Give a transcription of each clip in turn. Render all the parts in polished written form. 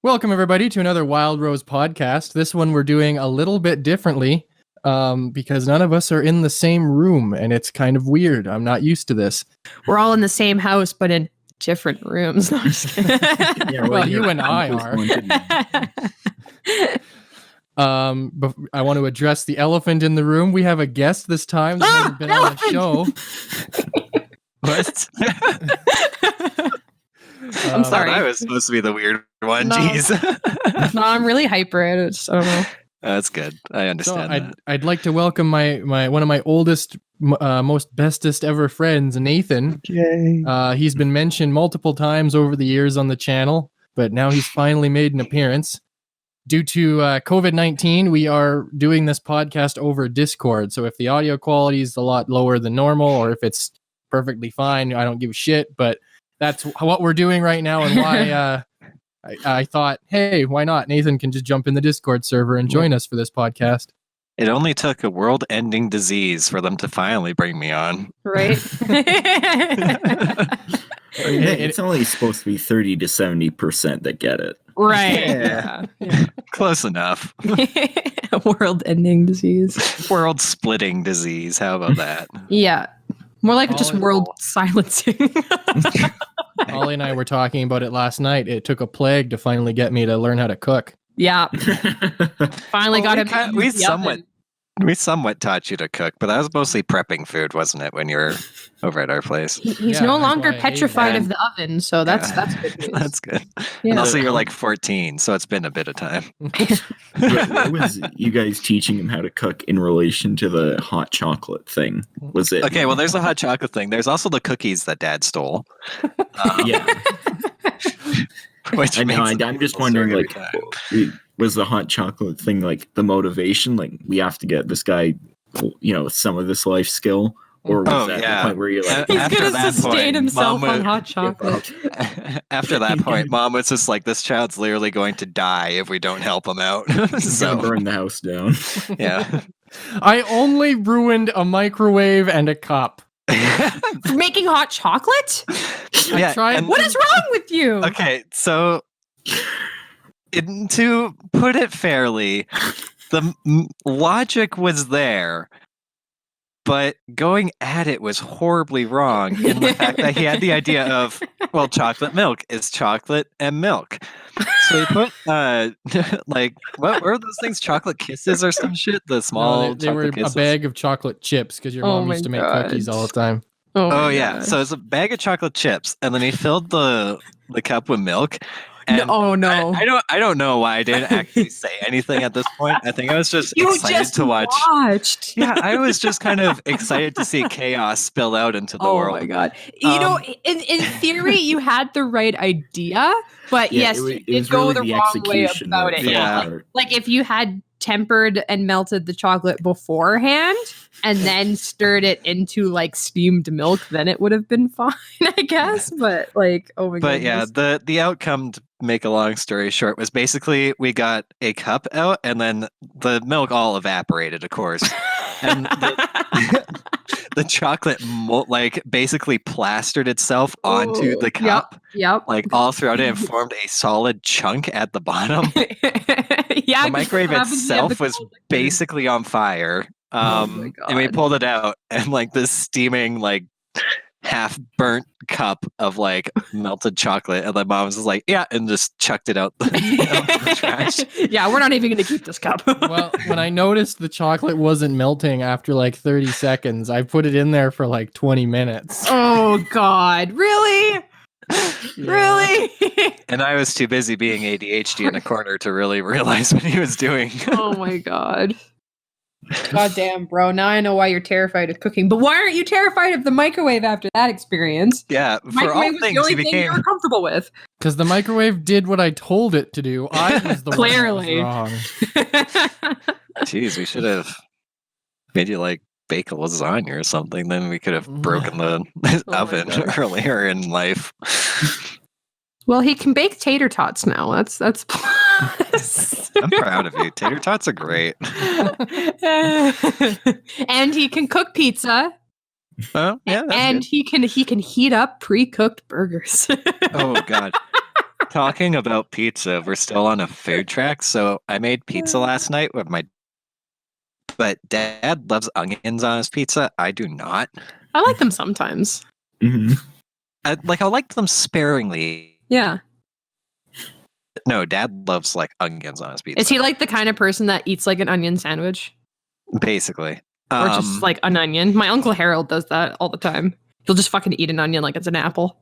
Welcome, everybody, to another Wildrose podcast. This one we're doing a little bit differently because none of us are in the same room, and it's kind of weird. I'm not used to this. We're all in the same house, but in different rooms. No, I'm just kidding. Yeah, well, you and I are. But I want to address the elephant in the room. We have a guest this time that hasn't been on the show. What? I'm sorry. I was supposed to be the weird one. No. Jeez. No, I'm really hyper. I don't know. That's good. I understand that. I'd like to welcome my one of my oldest, most bestest ever friends, Nathan. Yay. He's been mentioned multiple times over the years on the channel, but now he's finally made an appearance. Due to COVID-19, we are doing this podcast over Discord. So if the audio quality is a lot lower than normal, or if it's perfectly fine, I don't give a shit. But that's what we're doing right now, and why I thought, hey, why not? Nathan can just jump in the Discord server and join us for this podcast. It only took a world-ending disease for them to finally bring me on. Right? It's only supposed to be 30 to 70% that get it. Right. Yeah. Close enough. A world-ending disease. World-splitting disease. How about that? Yeah. More like just Ollie- world silencing. Ollie and I were talking about it last night. It took a plague to finally get me to learn how to cook. Yeah. Finally got him. We somewhat taught you to cook, but that was mostly prepping food, wasn't it, when you were over at our place? He's Yeah, no that's longer why I hate petrified that. of the oven, so that's good news. That's good. Yeah. And also, you're like 14, so it's been a bit of time. What was you guys teaching him how to cook in relation to the hot chocolate thing? Was it? Okay, well, there's the hot chocolate thing. There's also the cookies that Dad stole. Yeah. Which I know. makes it I'm just a wondering, story like, every time. was the hot chocolate thing like the motivation? Like, we have to get this guy, some of this life skill, or was that the point where you're like, He's After gonna that sustain point, himself Mom on would- hot chocolate. After that point, Mom was just like, "This child's literally going to die if we don't help him out." he's gonna So burn the house down? yeah, I only ruined a microwave and a cup. For making hot chocolate? yeah. tried- and- What is wrong with you? Okay, so to put it fairly, the logic was there, but going at it was horribly wrong in the fact that he had the idea of, well, chocolate milk is chocolate and milk. So he put, like, what were those things? Chocolate kisses or some shit? The small No, they were chocolate kisses? a bag of chocolate chips because your Oh mom my used to make God. cookies all the time. Oh my yeah, God. so it's a bag of chocolate chips, and then he filled the cup with milk. And Oh no. I don't know why I didn't actually say anything at this point. I think I was just You excited just to watch. watched. Yeah, I was just kind of excited to see chaos spill out into the Oh world. my god! You know, in theory, you had the right idea, but Yeah, yes, it was- you it was did go really the the wrong way execution about that it. fell Yeah. apart. Like if you had tempered and melted the chocolate beforehand and then stirred it into like steamed milk, then it would have been fine, I guess. But like, oh my god! But yeah, the outcome, to make a long story short, was basically we got a cup out, and then the milk all evaporated, of course, and the chocolate like basically plastered itself onto the cup, Yep. like all throughout it, and formed a solid chunk at the bottom. Yeah. The microwave what happens when you have itself the was cold liquid? basically on fire. Oh my And we God. pulled it out, and like this steaming, like half burnt cup of like melted chocolate, and my mom was just like, "Yeah," and just chucked it out the trash. Yeah, we're not even going to keep this cup. Well, when I noticed the chocolate wasn't melting after like 30 seconds, I put it in there for like 20 minutes. Oh God! Really? Really? And I was too busy being ADHD in a corner to really realize what he was doing. Oh my God! God damn, bro! Now I know why you're terrified of cooking. But why aren't you terrified of the microwave after that experience? Yeah, for all Microwave was the things, only he thing you became. were comfortable with. Because the microwave did what I told it to do. I was the Clearly. one that was wrong. Jeez, we should have made you like bake a lasagna or something. Then we could have broken the my oven God. earlier in life. Well, he can bake tater tots now. That's plus. I'm proud of you. Tater tots are great. And he can cook pizza. Oh, yeah, that's And good. he can heat up pre-cooked burgers. Oh god. Talking about pizza, we're still on a food track. So I made pizza last night with but Dad loves onions on his pizza. I do not. I like them sometimes. Mhm. I like them sparingly. Yeah. No, Dad loves like onions on his pizza. Is he like the kind of person that eats like an onion sandwich? Basically. Or just like an onion? My Uncle Harold does that all the time. He'll just fucking eat an onion like it's an apple.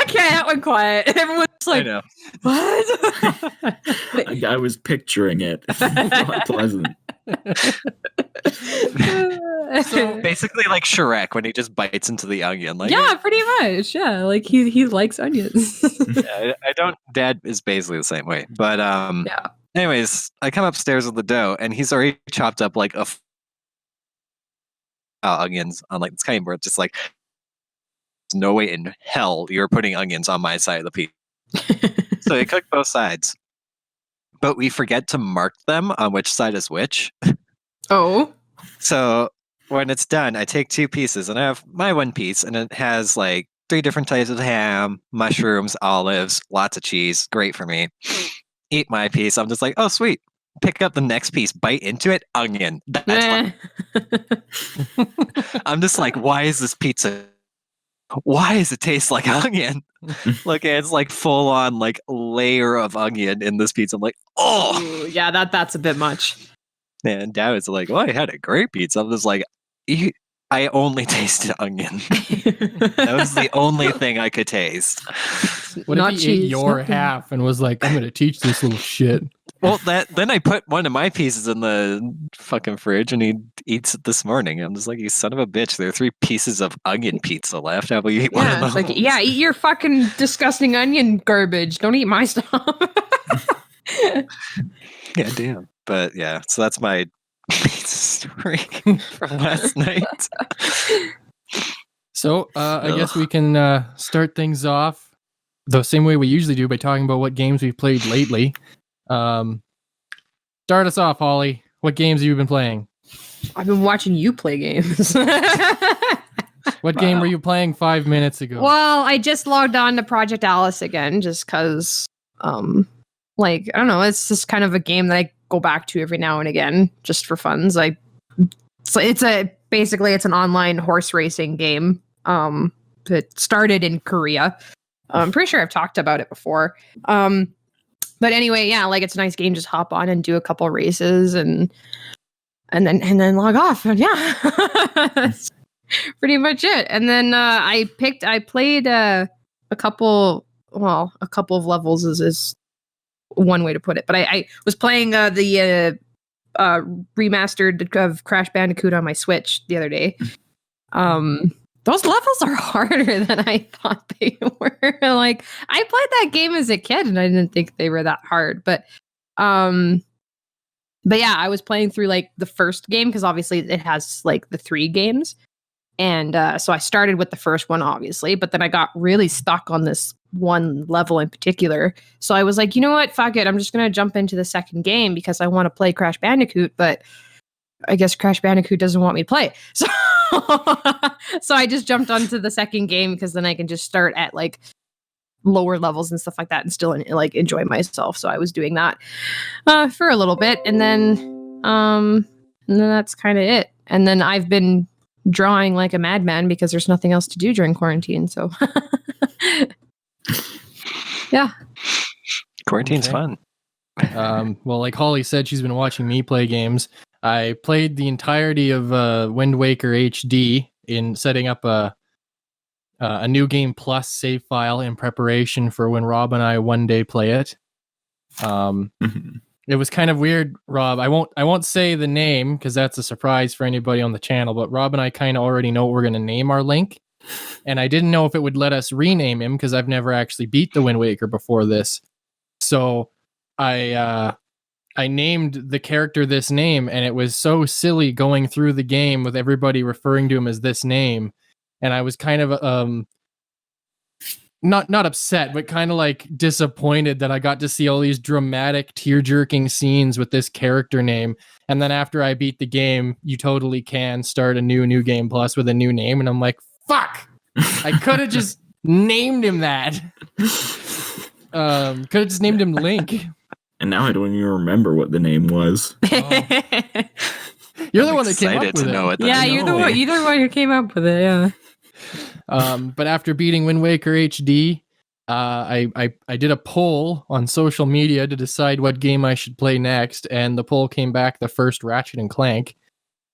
Okay, that went quiet. Everyone's like, I know. what? I was picturing it. Not pleasant. So- Basically like Shrek when he just bites into the onion. Like, yeah, pretty much. Yeah, like he likes onions. yeah, I don't. Dad is basically the same way. But Yeah. Anyways, I come upstairs with the dough, and he's already chopped up like onions on like this kind where it's just like, there's no way in hell you're putting onions on my side of the pizza. So they cook both sides, but we forget to mark them on which side is which. Oh. So when it's done, I take two pieces, and I have my one piece, and it has like 3 different types of ham, mushrooms, olives, lots of cheese. Great for me. Eat my piece. I'm just like, oh, sweet. Pick up the next piece, bite into it, onion. That's I'm just like, why is this pizza? Why does it taste like onion? Like it's like full on like layer of onion in this pizza. I'm like, oh, Ooh, yeah, that's a bit much. and Dad was like, well, I had a great pizza. I'm just like, I only tasted onion. That was the only thing I could taste. What Not if he ate cheese, your nothing. half and was like, I'm going to teach this little shit? Well, then I put one of my pieces in the fucking fridge, and he eats it this morning. I'm just like, you son of a bitch! There are 3 pieces of onion pizza left. How about you eat one Yeah, of it's those? like, yeah, eat your fucking disgusting onion garbage. Don't eat my stuff. Yeah, damn. But yeah, so that's my pizza story from last night. So I guess we can start things off the same way we usually do by talking about what games we've played lately. Start us off, Holly. What games have you been playing? I've been watching you play games. What game were you playing 5 minutes ago? Well, I just logged on to Project Alice again just because, like, I don't know, it's just kind of a game that I go back to every now and again just for funs. Basically it's an online horse racing game. That started in Korea. I'm pretty sure I've talked about it before. But anyway, yeah, like it's a nice game. Just hop on and do a couple races and then log off. And yeah, that's pretty much it. And then I played a couple of levels is one way to put it. But I was playing the remastered of Crash Bandicoot on my Switch the other day. Those levels are harder than I thought they were. Like, I played that game as a kid and I didn't think they were that hard. But yeah, I was playing through like the first game because obviously it has like the 3 games. And so I started with the first one, obviously, but then I got really stuck on this one level in particular. So I was like, you know what? Fuck it. I'm just going to jump into the second game because I want to play Crash Bandicoot, but I guess Crash Bandicoot doesn't want me to play. So so I just jumped onto the second game because then I can just start at like lower levels and stuff like that and still like enjoy myself. So I was doing that for a little bit, and then that's kind of it. And then I've been drawing like a madman because there's nothing else to do during quarantine. So yeah, Quarantine's Okay. fun. Well, like Holly said, she's been watching me play games. I played the entirety of Wind Waker HD in setting up a New Game Plus save file in preparation for when Rob and I one day play it. It was kind of weird, Rob. I won't say the name because that's a surprise for anybody on the channel, but Rob and I kind of already know what we're going to name our Link. And I didn't know if it would let us rename him because I've never actually beat the Wind Waker before this. So I named the character this name, and it was so silly going through the game with everybody referring to him as this name. And I was kind of not upset, but kind of like disappointed that I got to see all these dramatic, tear-jerking scenes with this character name. And then after I beat the game, you totally can start a new Game Plus with a new name. And I'm like, Fuck! I could have just named him that. Could have just named him Link. And now I don't even remember what the name was. You're the I'm one that came up excited with to it. know what that Yeah, is. you're the one who came up with it. Yeah. But after beating Wind Waker HD, I did a poll on social media to decide what game I should play next, and the poll came back the first Ratchet and Clank.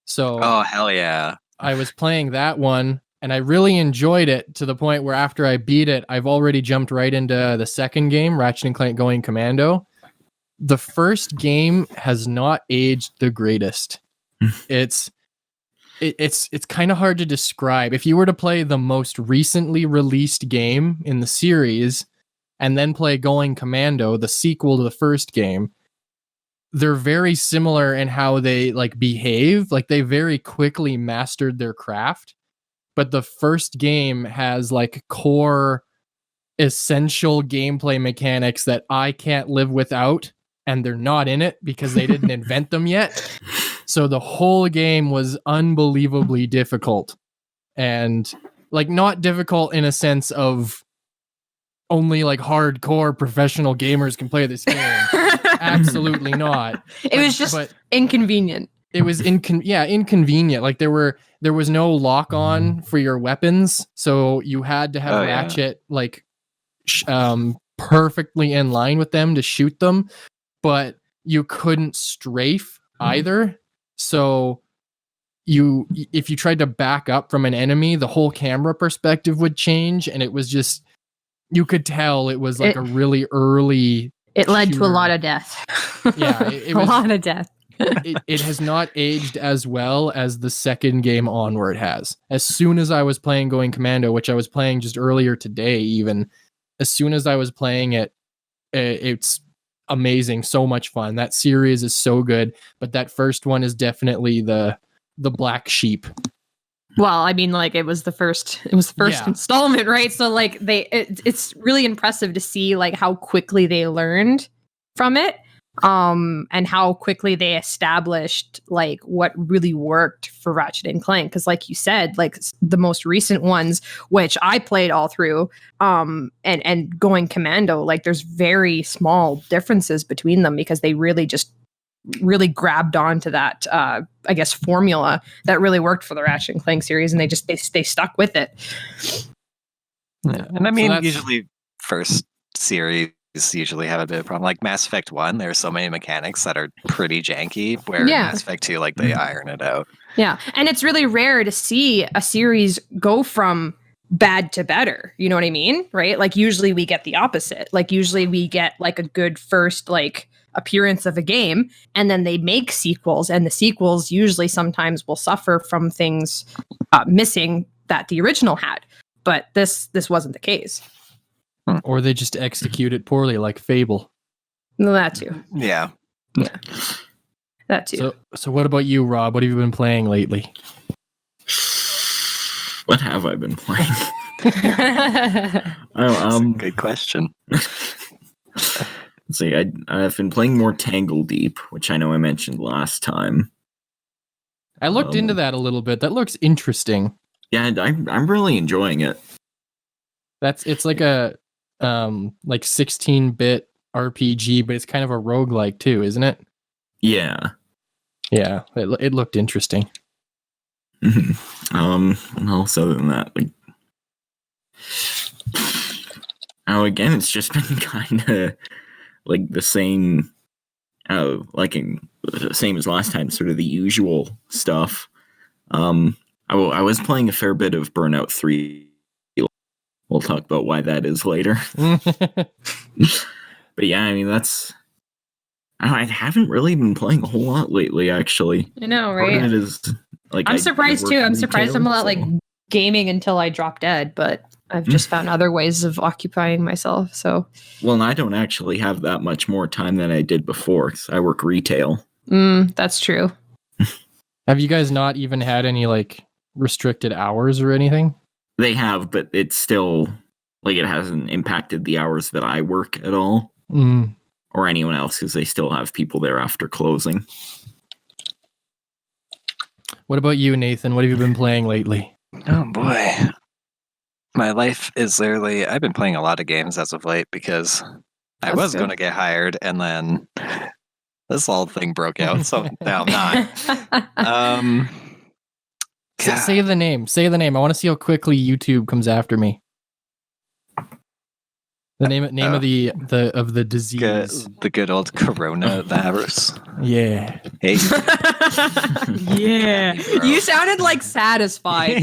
So Oh, hell yeah. I was playing that one, and I really enjoyed it to the point where after I beat it, I've already jumped right into the second game, Ratchet and Clank Going Commando. The first game has not aged the greatest. It's kind of hard to describe. If you were to play the most recently released game in the series and then play Going Commando, the sequel to the first game, they're very similar in how they like behave. Like they very quickly mastered their craft. But the first game has like core essential gameplay mechanics that I can't live without, and they're not in it because they didn't invent them yet. So the whole game was unbelievably difficult, and like not difficult in a sense of only like hardcore professional gamers can play this game. Absolutely not. It was just inconvenient. It was inconvenient. Like there was no lock on for your weapons, so you had to have Ratchet like perfectly in line with them to shoot them, but you couldn't strafe either. So if you tried to back up from an enemy, the whole camera perspective would change, and it was just, you could tell it was like a really early. It led to a lot of death. Yeah, it was a lot of death. it has not aged as well as the second game onward has. As soon as I was playing Going Commando, which I was playing just earlier today, even as soon as I was playing it, it's amazing, so much fun. That series is so good, but that first one is definitely the black sheep. Well, I mean, like it was the first installment, right? So like it's really impressive to see like how quickly they learned from it, and how quickly they established like what really worked for Ratchet and Clank. Because like you said, like the most recent ones, which I played all through, and Going Commando, like there's very small differences between them because they really grabbed onto that I guess formula that really worked for the Ratchet and Clank series, and they stuck with it. Yeah. And I mean, usually first series usually have a bit of a problem. Like Mass Effect 1, there's so many mechanics that are pretty janky, where Mass Effect 2, like they iron it out. Yeah. And it's really rare to see a series go from bad to better. You know what I mean? Right? Like usually we get the opposite. Like usually we get like a good first like appearance of a game, and then they make sequels, and the sequels usually sometimes will suffer from things missing that the original had. But this wasn't the case. Or they just execute it poorly, like Fable. No, that too. Yeah. That too. So what about you, Rob? What have you been playing lately? What have I been playing? That's a good question. Let's see, I've been playing more Tangle Deep, which I know I mentioned last time. I looked into that a little bit. That looks interesting. Yeah, I'm really enjoying it. It's like a like 16-bit RPG, but it's kind of a roguelike too, isn't it? Yeah. Yeah, it looked interesting. What else other than that? Like, again, it's just been kind of like the same, the same as last time, sort of the usual stuff. I was playing a fair bit of Burnout 3. We'll talk about why that is later. But yeah, I mean, I haven't really been playing a whole lot lately, actually. I know, right? It is, like, I'm surprised too. I'm surprised I'm not like gaming until I drop dead, but I've just found other ways of occupying myself. So, well, I don't actually have that much more time than I did before, because I work retail. That's true. Have you guys not even had any like restricted hours or anything? They have, but it's still like it hasn't impacted the hours that I work at all, or anyone else, because they still have people there after closing. What about you, Nathan? What have you been playing lately? Oh boy. My life is literally, I've been playing a lot of games as of late because I That's was good. going to get hired and then this whole thing broke out. So now I'm not. Say the name. Say the name. I want to see how quickly YouTube comes after me. The name of the disease. The good old coronavirus. Yeah. Hey. Yeah. You sounded like satisfied.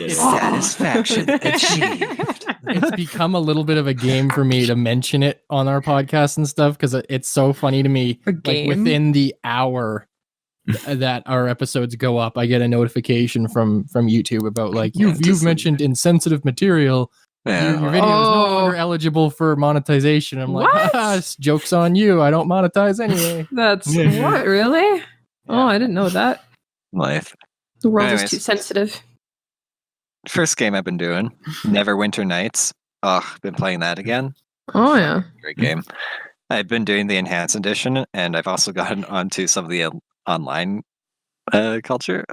Satisfaction achieved. It's become a little bit of a game for me to mention it on our podcast and stuff because it's so funny to me. A Like game? within the hour that our episodes go up, I get a notification from YouTube about like you've mentioned insensitive material. Yeah. Your video is no longer eligible for monetization. I'm like, What? this joke's on you. I don't monetize anyway. That's what, really? Yeah. Oh, I didn't know that. Life. The world Anyways. is too sensitive. First game I've been doing, Neverwinter Nights. Oh, been playing that again. Oh, yeah. Great game. I've been doing the enhanced edition, and I've also gotten onto some of the online culture.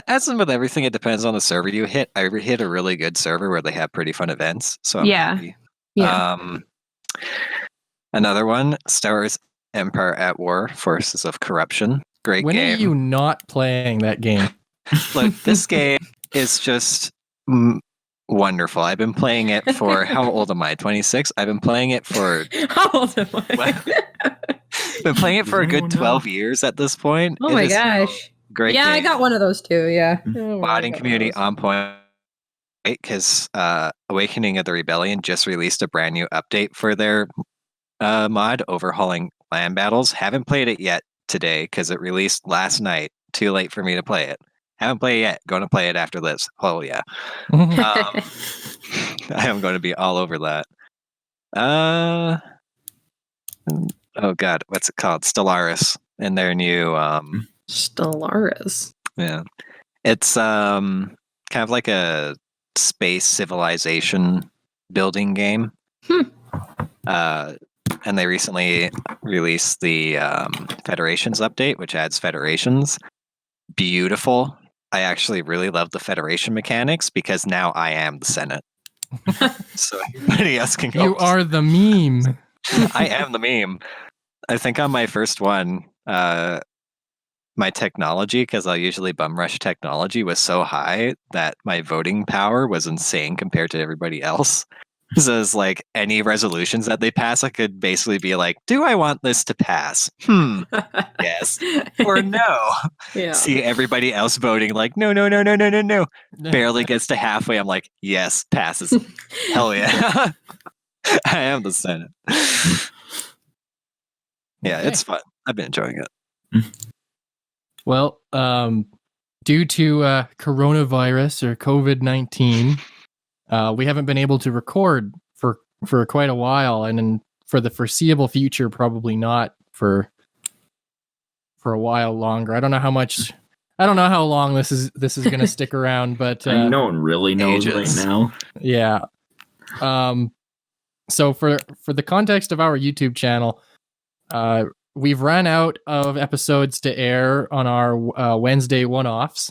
As in with everything, it depends on the server you hit. I hit a really good server where they have pretty fun events, so I'm happy. Yeah. Another one, Star Wars Empire at War, Forces of Corruption. Great When game. are you not playing that game? Look, this game is just wonderful. I've been playing it for, how old am I? 26? I've been playing it for... How old am I? been playing it for a Does good anyone know? 12 years at this point. Oh It my is gosh. Great Yeah, game. I got one of those too. Yeah. Modding community on point. Because Awakening of the Rebellion just released a brand new update for their mod, overhauling land battles. Haven't played it yet today because it released last night. Too late for me to play it. Haven't played it yet. Going to play it after this. Oh yeah. I am going to be all over that. Oh god, what's it called? Stellaris and their new Stellaris. yeah. It's kind of like a space civilization building game. And they recently released the Federations update, which adds Federations. Beautiful. I actually really love the Federation mechanics because now I am the Senate. So anybody else can go. You are the meme. I am the meme. I think on my first one, my technology, because I'll usually bum rush technology, was so high that my voting power was insane compared to everybody else. So it's like any resolutions that they pass, I could basically be like, do I want this to pass? Yes. Or no. Yeah. See everybody else voting like, no. Barely gets to halfway. I'm like, yes, passes. Hell yeah. I am the Senate. Yeah, Okay. it's fun. I've been enjoying it. Well, due to coronavirus or COVID-19, we haven't been able to record for quite a while, and then for the foreseeable future, probably not for a while longer. I don't know how long this is going to stick around, but No one really knows ages. right now. yeah. So for the context of our YouTube channel, we've run out of episodes to air on our Wednesday one-offs.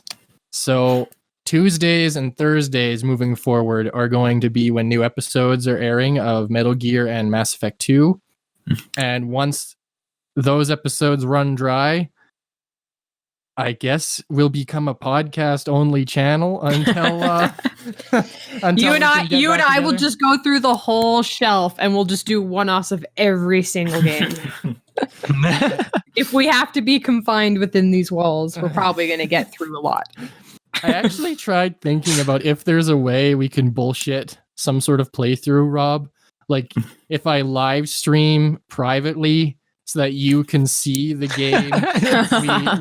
So Tuesdays and Thursdays moving forward are going to be when new episodes are airing of Metal Gear and Mass Effect 2. And once those episodes run dry, I guess we'll become a podcast-only channel until You we and can get I back will together. just go through the whole shelf and we'll just do one-offs of every single game. If we have to be confined within these walls, we're probably going to get through a lot. I actually tried thinking about if there's a way we can bullshit some sort of playthrough, Rob. Like if I live stream privately so that you can see the game,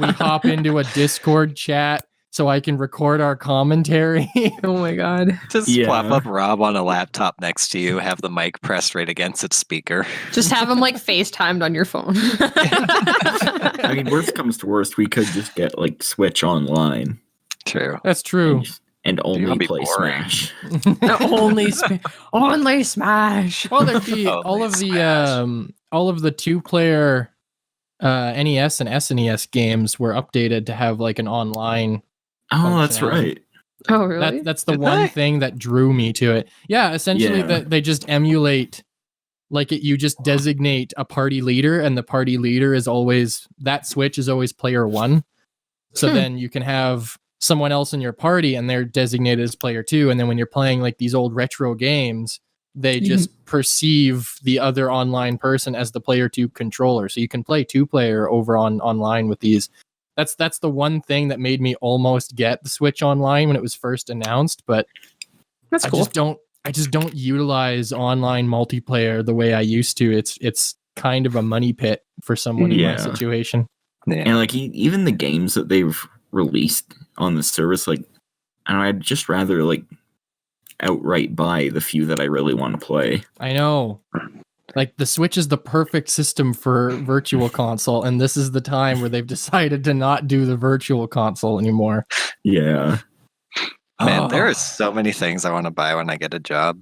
we hop into a Discord chat so I can record our commentary. Oh my god. Just Yeah. plop up Rob on a laptop next to you, have the mic pressed right against its speaker. Just have them like FaceTimed on your phone. I mean, worst comes to worst, we could just get like Switch online True. That's true. and that'd only be play boring. Smash. only Smash. Well, there'd be Oh, all of Smash. the 2-player NES and SNES games were updated to have like an online. Oh, that's functionality. right. Oh, really? That's the Did one they? thing that drew me to it. Yeah, essentially Yeah. they just emulate, like you just designate a party leader, and the party leader is always, that switch is always player 1. So then you can have someone else in your party and they're designated as player 2. And then when you're playing like these old retro games, they just perceive the other online person as the player 2 controller. So you can play 2-player over online with these. That's the one thing that made me almost get the Switch Online when it was first announced, but That's cool. I just don't utilize online multiplayer the way I used to. It's kind of a money pit for someone in my Yeah. situation. Yeah. And like even the games that they've released on the service, like I'd just rather like outright buy the few that I really want to play. I know. Like the Switch is the perfect system for virtual console, and this is the time where they've decided to not do the virtual console anymore. Yeah. Man, there are so many things I want to buy when I get a job.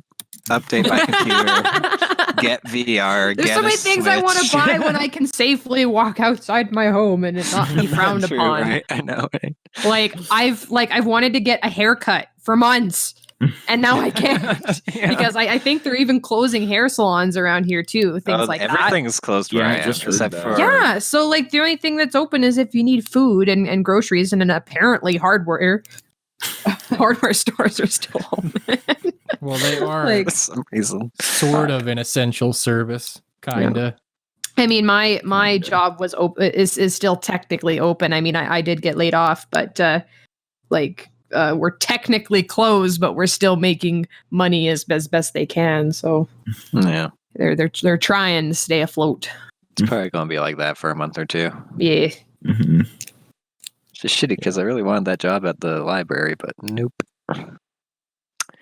Update my computer, get VR, There's get so many a things I want to Switch. buy when I can safely walk outside my home and it not be frowned True, upon. right? I know. Right? Like I've wanted to get a haircut for months, and now I can't Yeah. because I think they're even closing hair salons around here too. Things like that. everything's closed where Yeah, I I am, just heard except that. for Yeah, so like the only thing that's open is if you need food and groceries, and then apparently hardware stores are still open. Well, they are Like- for some reason. sort of an essential service, kinda. I mean, my job was open is still technically open. I mean, I did get laid off, but we're technically closed, but we're still making money as best they can. So Yeah. they're trying to stay afloat. It's probably going to be like that for a month or two. Yeah. hmm It's just shitty because I really wanted that job at the library, but nope.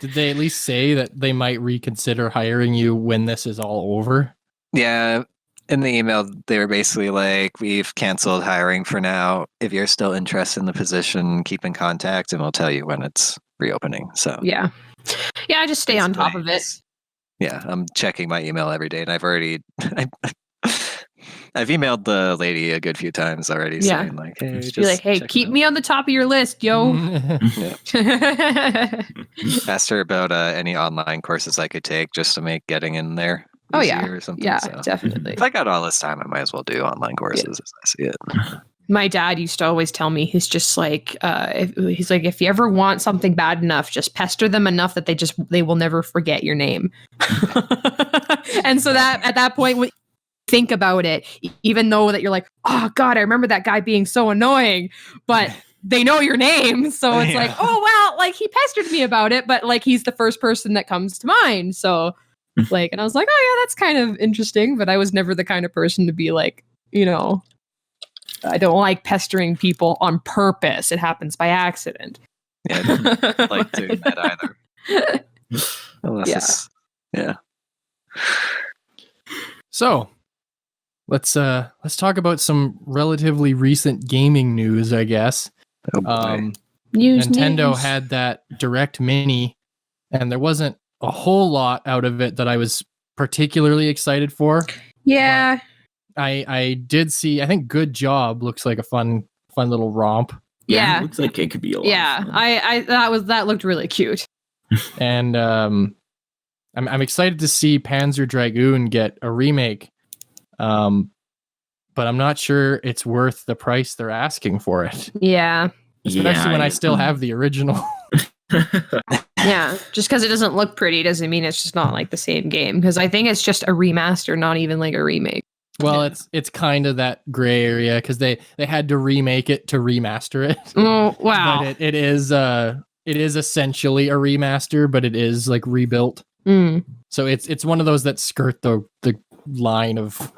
Did they at least say that they might reconsider hiring you when this is all over? Yeah. In the email, they were basically like, we've canceled hiring for now. If you're still interested in the position, keep in contact and we'll tell you when it's reopening. So, Yeah. I just stay on top of it. yeah, I'm checking my email every day and I've already. I've emailed the lady a good few times already Yeah. saying like, hey, Just be like, hey, check keep it out." me on the top of your list, yo. Asked her about any online courses I could take just to make getting in there Oh, easier yeah. or something. Yeah, So definitely. if I got all this time, I might as well do online courses as I see it. My dad used to always tell me, he's just like, if you ever want something bad enough, just pester them enough that they will never forget your name. And so that at that point, when you think about it, even though that you're like, oh God, I remember that guy being so annoying, but they know your name. So it's like, oh, well, like he pestered me about it, but like he's the first person that comes to mind. So like, and I was like, oh yeah, that's kind of interesting. But I was never the kind of person to be like, I don't like pestering people on purpose. It happens by accident. Yeah, I don't like doing that either. Unless Yeah. it's, yeah. So, let's talk about some relatively recent gaming news, I guess. Oh boy. Nintendo had that Direct Mini, and there wasn't a whole lot out of it that I was particularly excited for. Yeah. I did see, I think Good Job looks like a fun little romp. Yeah. It looks like it could be a lot. Yeah. Of fun. That looked really cute. And I'm excited to see Panzer Dragoon get a remake. But I'm not sure it's worth the price they're asking for it. Yeah. Especially when I still have the original. Yeah. Just because it doesn't look pretty doesn't mean it's just not like the same game. Because I think it's just a remaster, not even like a remake. Well, it's kind of that gray area because they had to remake it to remaster it. Oh wow. But it is essentially a remaster, but it is like rebuilt. Mm. So it's one of those that skirt the line of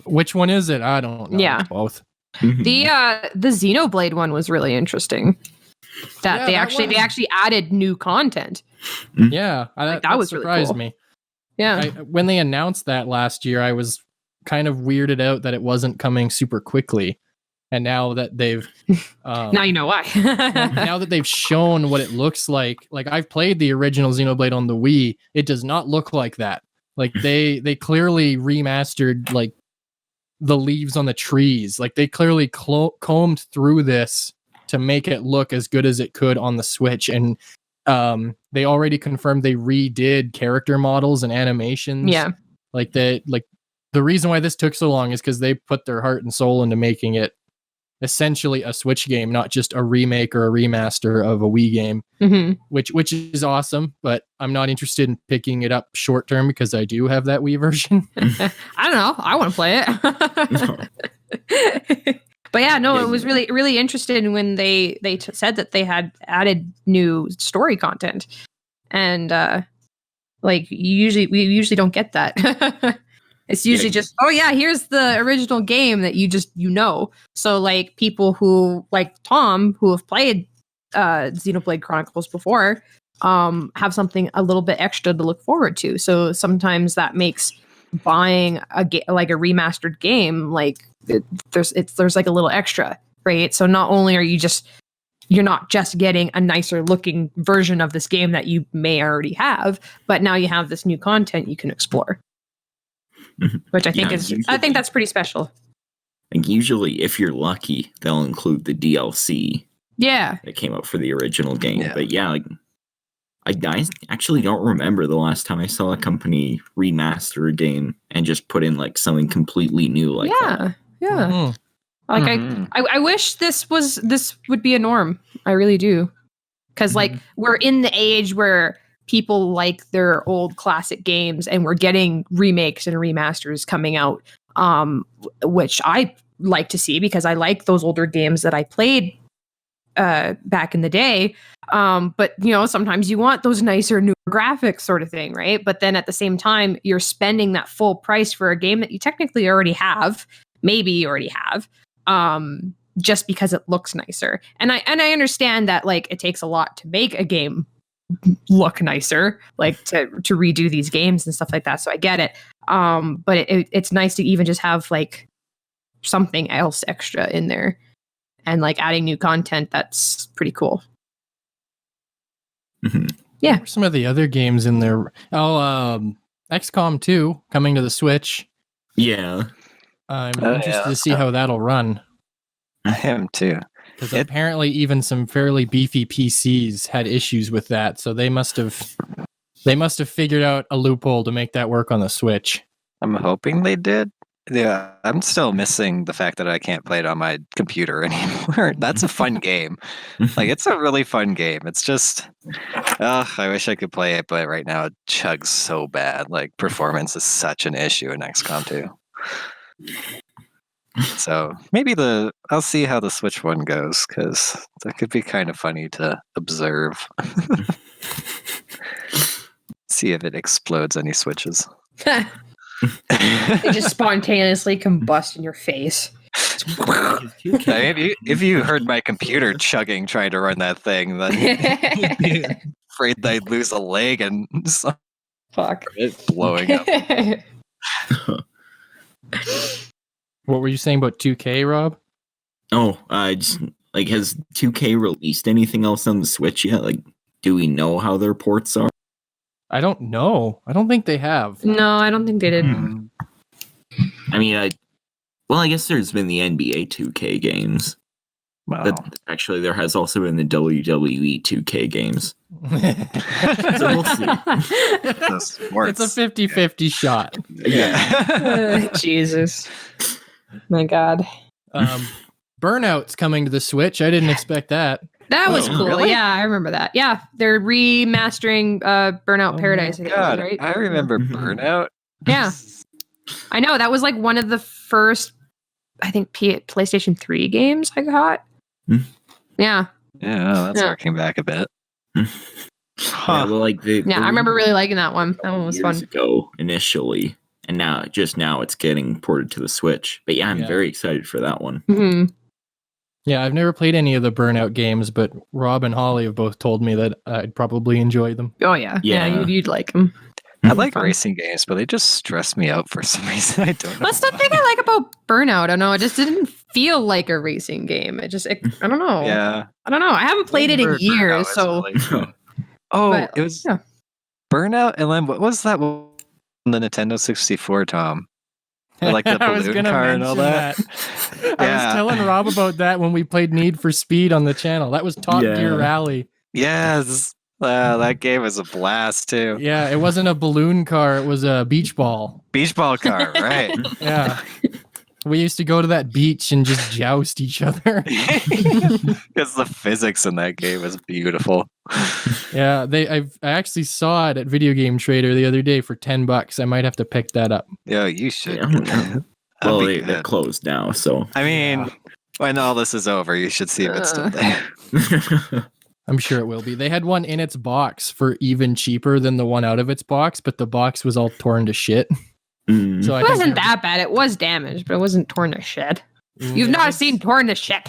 which one is it? I don't know. Yeah. Both. The Xenoblade one was really interesting. Yeah, They that actually added new content. Yeah, that was really surprised cool. me. Yeah. When they announced that last year, I was kind of weirded out that it wasn't coming super quickly. And now that they've now you know why. now that they've shown what it looks like I've played the original Xenoblade on the Wii, it does not look like that. Like they clearly remastered like the leaves on the trees. Like they clearly combed through this to make it look as good as it could on the Switch. And they already confirmed they redid character models and animations. Yeah. Like the reason why this took so long is because they put their heart and soul into making it essentially a Switch game, not just a remake or a remaster of a Wii game, Mm-hmm. which is awesome. But I'm not interested in picking it up short term because I do have that Wii version. I don't know. I want to play it. But yeah, no, it was really, really interesting when they said that they had added new story content, and like we usually don't get that. It's usually just, oh yeah, here's the original game that you know. So like people who like Tom who have played Xenoblade Chronicles before have something a little bit extra to look forward to. So sometimes that makes buying like a remastered game like there's like a little extra, right? So not only you're not just getting a nicer looking version of this game that you may already have, but now you have this new content you can explore. Which I think I think that's pretty special. Like usually, if you're lucky, they'll include the DLC. Yeah, that came out for the original game. Yeah. But yeah, like I actually don't remember the last time I saw a company remaster a game and just put in like something completely new like that. Yeah. Mhm. Like Mhm. I wish this would be a norm. I really do, because like we're in the age where people like their old classic games, and we're getting remakes and remasters coming out, which I like to see because I like those older games that I played back in the day. But you know, sometimes you want those nicer new graphics sort of thing, right? But then at the same time, you're spending that full price for a game that you technically already have, maybe you already have, just because it looks nicer. And I understand that like it takes a lot to make a game look nicer, like to redo these games and stuff like that. So I get it. But it's nice to even just have like something else extra in there, and like adding new content. That's pretty cool. Yeah. What are some of the other games in there? XCOM 2 coming to the Switch. Yeah. I'm Oh, interested yeah. to see how that'll run. I am too. Because apparently even some fairly beefy PCs had issues with that, so they must have figured out a loophole to make that work on the Switch. I'm hoping they did. Yeah, I'm still missing the fact that I can't play it on my computer anymore. That's a fun game. Like, it's a really fun game. It's just, I wish I could play it, but right now it chugs so bad. Like, performance is such an issue in XCOM 2. So maybe I'll see how the Switch one goes, because that could be kind of funny to observe. See if it explodes any switches. They just spontaneously combust in your face. If you heard my computer chugging trying to run that thing, then you'd be afraid that I'd lose a leg and Fuck. it blowing up. What were you saying about 2K, Rob? Oh, just like has 2K released anything else on the Switch yet? Like, do we know how their ports are? I don't know. I don't think they have. No, I don't think they did. I mean, I guess there's been the NBA 2K games. Wow. But actually, there has also been the WWE 2K games. So we'll see. It's a 50-50 shot. Yeah. Jesus. My God. Burnout's coming to the Switch. I didn't expect that. That was Oh, cool. really? Yeah, I remember that. Yeah, they're remastering Burnout Oh Paradise. my I think, God, right? I remember Mhm. Burnout. Yeah. I know that was like one of the first, I think, PlayStation 3 games I got. Hmm. Yeah. Yeah, that's Yeah. harking back a bit. Yeah, well, like Yeah, I remember really liking that one. That one was years fun. ago initially, and now it's getting ported to the Switch. But yeah, I'm Yeah. very excited for that one. Hmm. Yeah, I've never played any of the Burnout games, but Rob and Holly have both told me that I'd probably enjoy them. Oh yeah. Yeah, Yeah. you'd like them. I like Fun. racing games, but they just stress me out for some reason. I don't know. That's the why. thing I like about Burnout. I don't know. It just didn't feel like a racing game. I don't know. Yeah. I don't know. I haven't played it in Burnout years, is so. really good. Oh, But, it was yeah. Burnout, and then what was that one on the Nintendo 64, Tom? Like the I was balloon gonna car and all mention that. I Yeah. was telling Rob about that when we played Need for Speed on the channel. That was Top Yeah. Gear Rally. Yes. That game was a blast too. Yeah, it wasn't a balloon car, it was a beach ball. Beach ball car, right? Yeah. We used to go to that beach and just joust each other. Because the physics in that game is beautiful. Yeah, I actually saw it at Video Game Trader the other day for $10. I might have to pick that up. Yeah, you should. Yeah. That'd Well, be they're good. closed now, so. I mean, when all this is over, you should see if it's still there. I'm sure it will be. They had one in its box for even cheaper than the one out of its box, but the box was all torn to shit. Mm. So I It think wasn't that bad. It was damaged, but it wasn't torn to shit. You've not seen torn to shit.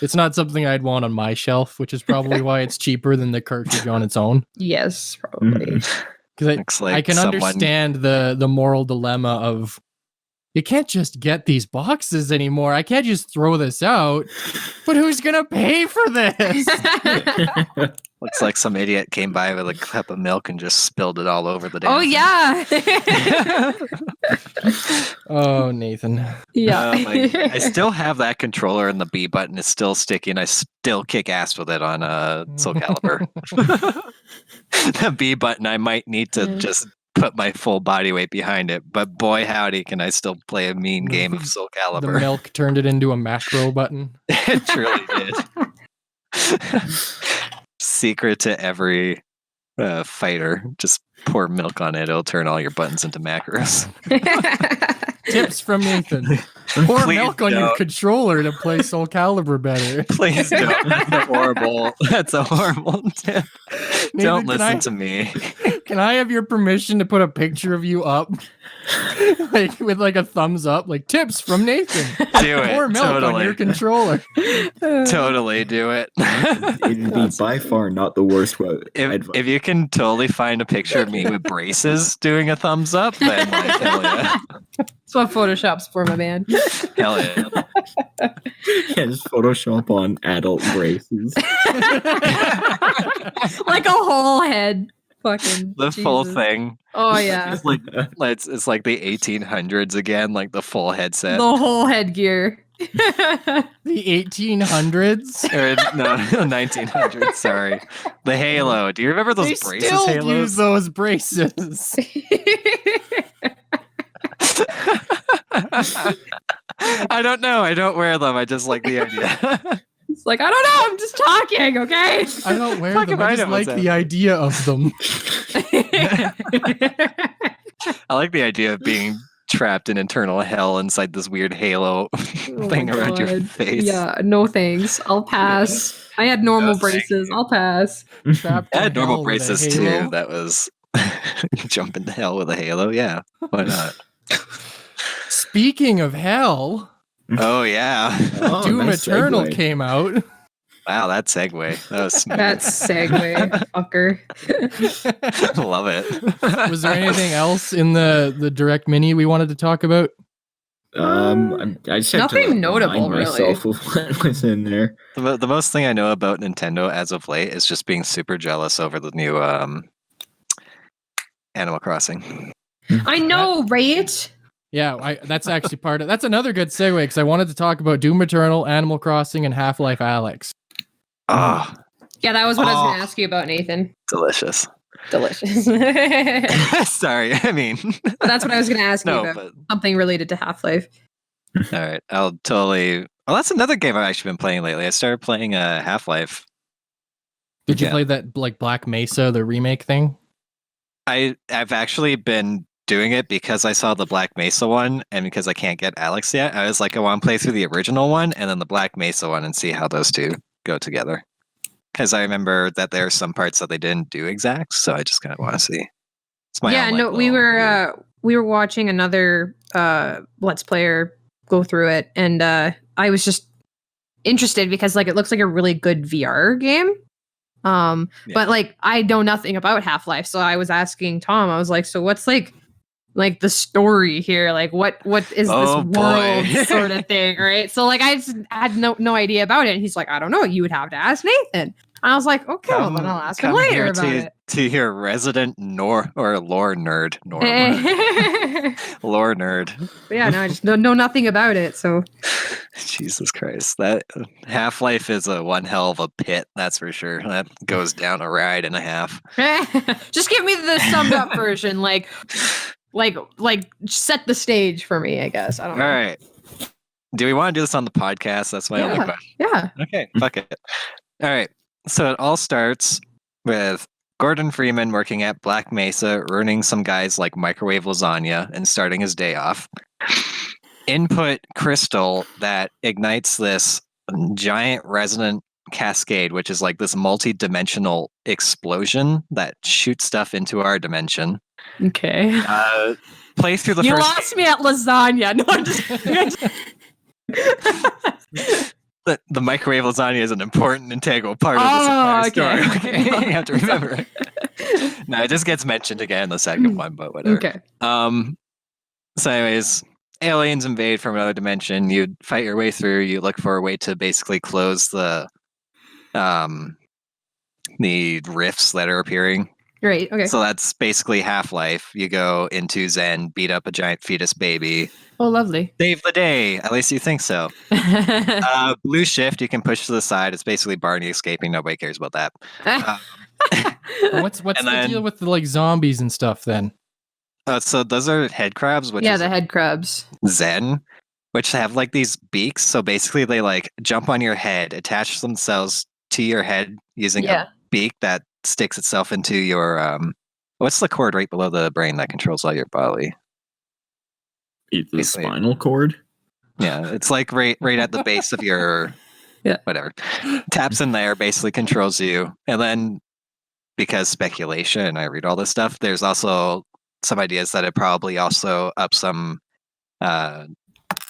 It's not something I'd want on my shelf, which is probably why it's cheaper than the cartridge on its own. Yes, probably. Because Looks like I can someone- understand the moral dilemma of you can't just get these boxes anymore. I can't just throw this out. But who's gonna pay for this? Looks like some idiot came by with a cup of milk and just spilled it all over the damn Oh thing. yeah. Oh, Nathan. Yeah. I still have that controller and the B button is still sticky and I still kick ass with it on Soul Calibur. The B button, I might need to just put my full body weight behind it, but boy howdy can I still play a mean game of Soul The Calibur. milk turned it into a macro button. It truly did. Secret to every fighter, just pour milk on it, it'll turn all your buttons into macros. Tips from Nathan. Pour Please milk on your don't. controller to play Soul Calibur better. Please don't. That's horrible. That's a horrible tip. Don't Nathan, listen to me. Can I have your permission to put a picture of you up? Like with like a thumbs up, like tips from Nathan. Do it. Pour milk on Totally. your controller. Totally do it. It'd be by far not the worst way. If you can totally find a picture of me with braces doing a thumbs up, then like, hell yeah. That's what Photoshop's for, my man. Hell yeah. Yeah, just Photoshop on adult braces. Like a whole head. Fucking The full Jesus. thing. Oh yeah. It's like it's like the 1800s again, like the full headset. The whole headgear. The 1800s. Or, no, 1900s, sorry. The halo. Do you remember those They braces still halos? use those braces. I don't know. I don't wear them. I just like the idea. It's like, I don't know, I'm just talking, okay? I don't wear Fuck them. if I I just know what's like the idea of them. I like the idea of being trapped in internal hell inside this weird halo thing Oh my around your God. face. Yeah, no thanks. I'll pass. I had normal No, thank braces. I'll pass. Trapped I in had normal hell with a braces halo. too. That was jump into hell with a halo. Yeah, why not? Speaking of hell, Oh yeah! Oh, Doom nice Eternal segue. came out. Wow, that segue. That was smooth. That segue, fucker. Love it. Was there anything else in the direct mini we wanted to talk about? I just have Nothing to notable, remind myself of what was in there. The most thing I know about Nintendo as of late is just being super jealous over the new Animal Crossing. I know, right? Yeah, that's actually part of. That's another good segue because I wanted to talk about Doom Eternal, Animal Crossing, and Half-Life Alyx. Oh, Yeah, that was what I was Oh. going to ask you about, Nathan. delicious. Delicious. Sorry, I mean, That's what I was going to ask you no, about. but Something related to Half-Life. all right, I'll totally. Well, that's another game I've actually been playing lately. I started playing Half-Life. Did you Yeah. play that like Black Mesa, the remake thing? I've actually been doing it because I saw the Black Mesa one, and because I can't get Alex yet, I was like, I want to play through the original one and then the Black Mesa one and see how those two go together. Because I remember that there are some parts that they didn't do exact, so I just kind of want to see. It's my Yeah, own, no, like, we little- were watching another Let's Player go through it, and I was just interested because like it looks like a really good VR game. Yeah. But like I know nothing about Half-Life, so I was asking Tom. I was like, so what's like the story here? Like what is Oh, this world boy. sort of thing, right? So like I just had no idea about it. And he's like, I don't know. You would have to ask Nathan. And I was like, okay, well then I'll ask him come later here about it. to your resident lore nerd. Lore nerd. Yeah, no, I just know nothing about it. So Jesus Christ. That Half-Life is a one hell of a pit, that's for sure. That goes down a ride and a half. just give me the summed up version, like set the stage for me, I guess. I don't know. All right. Do we want to do this on the podcast? That's my only question. Yeah. Okay, fuck it. All right. So it all starts with Gordon Freeman working at Black Mesa, ruining some guys like microwave lasagna and starting his day off. Input crystal that ignites this giant resonant cascade, which is like this multi-dimensional explosion that shoots stuff into our dimension. Okay. Play through the You first lost me at lasagna. No, I'm just the microwave lasagna is an important integral part of this entire story. Okay. You have to remember it. No, it just gets mentioned again in the second one, but whatever. Okay. So anyways, aliens invade from another dimension. You fight your way through. You look for a way to basically close the rifts that are appearing. Right. Okay. So that's basically Half-Life. You go into Zen, beat up a giant fetus baby. Oh, lovely. Save the day. At least you think so. Blue shift, you can push to the side. It's basically Barney escaping. Nobody cares about that. What's the deal with the like zombies and stuff then? So those are head crabs, which yeah, is the head crabs. Zen, which have like these beaks. So basically they like jump on your head, attach themselves to your head using a beak that sticks itself into your what's the cord right below the brain that controls all your body? The spinal cord? Yeah, it's like right at the base of your whatever. Taps in there, basically controls you. And then because speculation, I read all this stuff, there's also some ideas that it probably also ups some